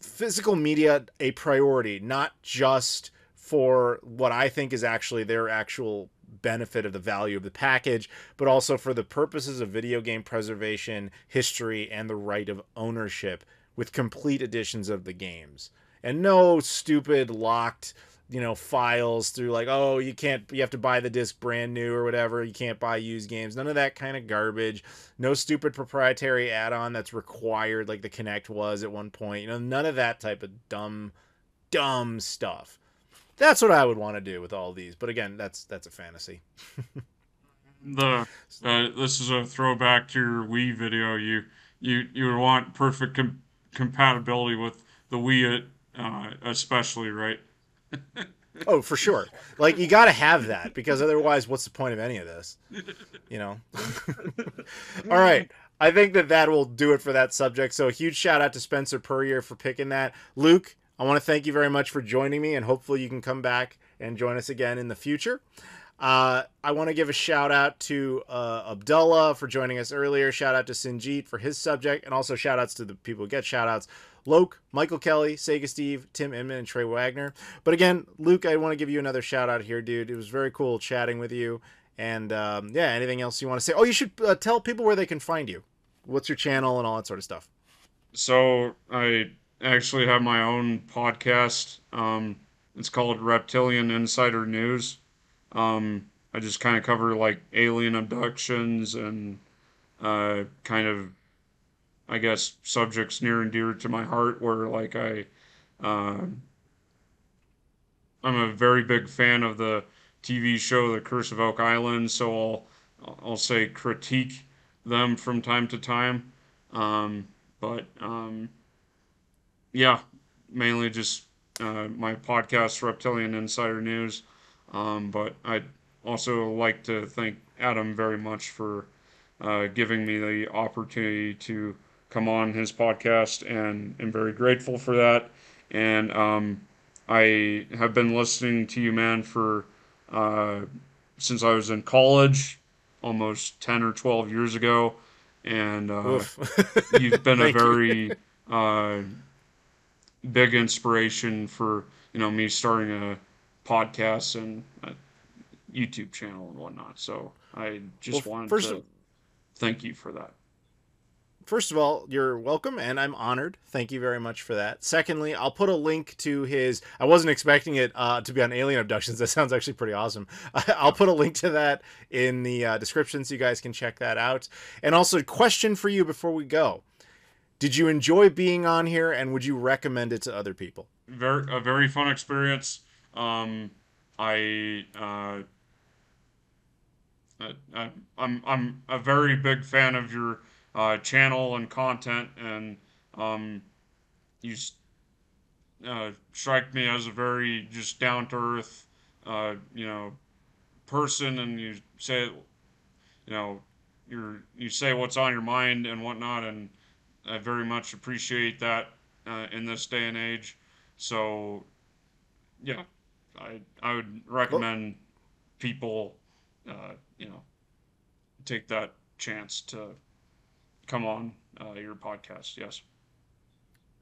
physical media a priority, not just for what I think is actually their actual benefit of the value of the package, but also for the purposes of video game preservation, history, and the right of ownership with complete editions of the games. And no stupid locked, files through like, oh, you have to buy the disc brand new or whatever. You can't buy used games. None of that kind of garbage. No stupid proprietary add-on that's required like the Kinect was at one point. None of that type of dumb stuff. That's what I would want to do with all these. But again, that's a fantasy. This is a throwback to your Wii video. You would want perfect compatibility with the Wii, especially, right? Oh, for sure. Like, you got to have that, because otherwise, what's the point of any of this? All right. I think that will do it for that subject. So a huge shout out to Spencer Purrier for picking that. Luke, I want to thank you very much for joining me, and hopefully you can come back and join us again in the future. I want to give a shout out to Abdullah for joining us earlier. Shout out to Sinjeet for his subject, and also shout outs to the people who get shout outs. Loke, Michael Kelly, Sega Steve, Tim Inman, and Trey Wagner. But again, Luke, I want to give you another shout out here, dude. It was very cool chatting with you. And anything else you want to say? Oh, you should tell people where they can find you. What's your channel and all that sort of stuff. So I actually have my own podcast. It's called Reptilian Insider News. I just kind of cover like alien abductions and kind of, I guess, subjects near and dear to my heart. Where like I'm a very big fan of the TV show The Curse of Oak Island, so I'll say critique them from time to time. But yeah, mainly just my podcast, Reptilian Insider News. But I'd also like to thank Adam very much for giving me the opportunity to come on his podcast, and am very grateful for that. And I have been listening to you, man, for uh, since I was in college, almost 10 or 12 years ago. And Oof. you've been a Thank you. very uh, big inspiration for, me starting a podcast and a YouTube channel and whatnot. So I Well, just wanted first to thank you for that. First of all, you're welcome, and I'm honored. Thank you very much for that. Secondly, I'll put a link to his. I wasn't expecting it to be on alien abductions. That sounds actually pretty awesome. I'll put a link to that in the description so you guys can check that out. And also, question for you before we go: did you enjoy being on here, and would you recommend it to other people? A very fun experience. I I'm a very big fan of your channel and content, and you strike me as a very just down to earth, person, and you say, you say what's on your mind and whatnot, and I very much appreciate that in this day and age. So yeah, I would Well, recommend people, take that chance to come on your podcast. Yes.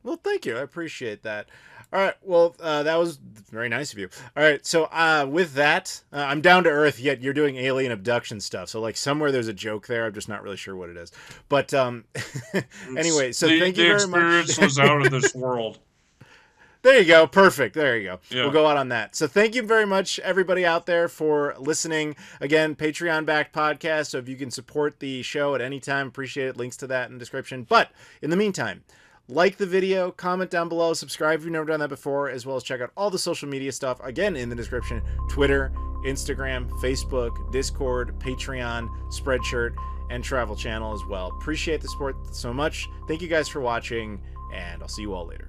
well, thank you. I appreciate that. All right. Well, that was very nice of you. All right. So, with that, I'm down to earth. Yet you're doing alien abduction stuff. So, like, somewhere there's a joke there. I'm just not really sure what it is. But It's anyway, so the thank you the very much. experience was out of this world. There you go. Perfect. There you go. We'll Yeah. go out on that. So thank you very much, everybody out there, for listening. Again, Patreon-backed podcast, so if you can support the show at any time, appreciate it. Links to that in the description. But in the meantime, like the video, comment down below, subscribe if you've never done that before, as well as check out all the social media stuff, again, in the description. Twitter, Instagram, Facebook, Discord, Patreon, Spreadshirt, and Travel Channel as well. Appreciate the support so much. Thank you guys for watching, and I'll see you all later.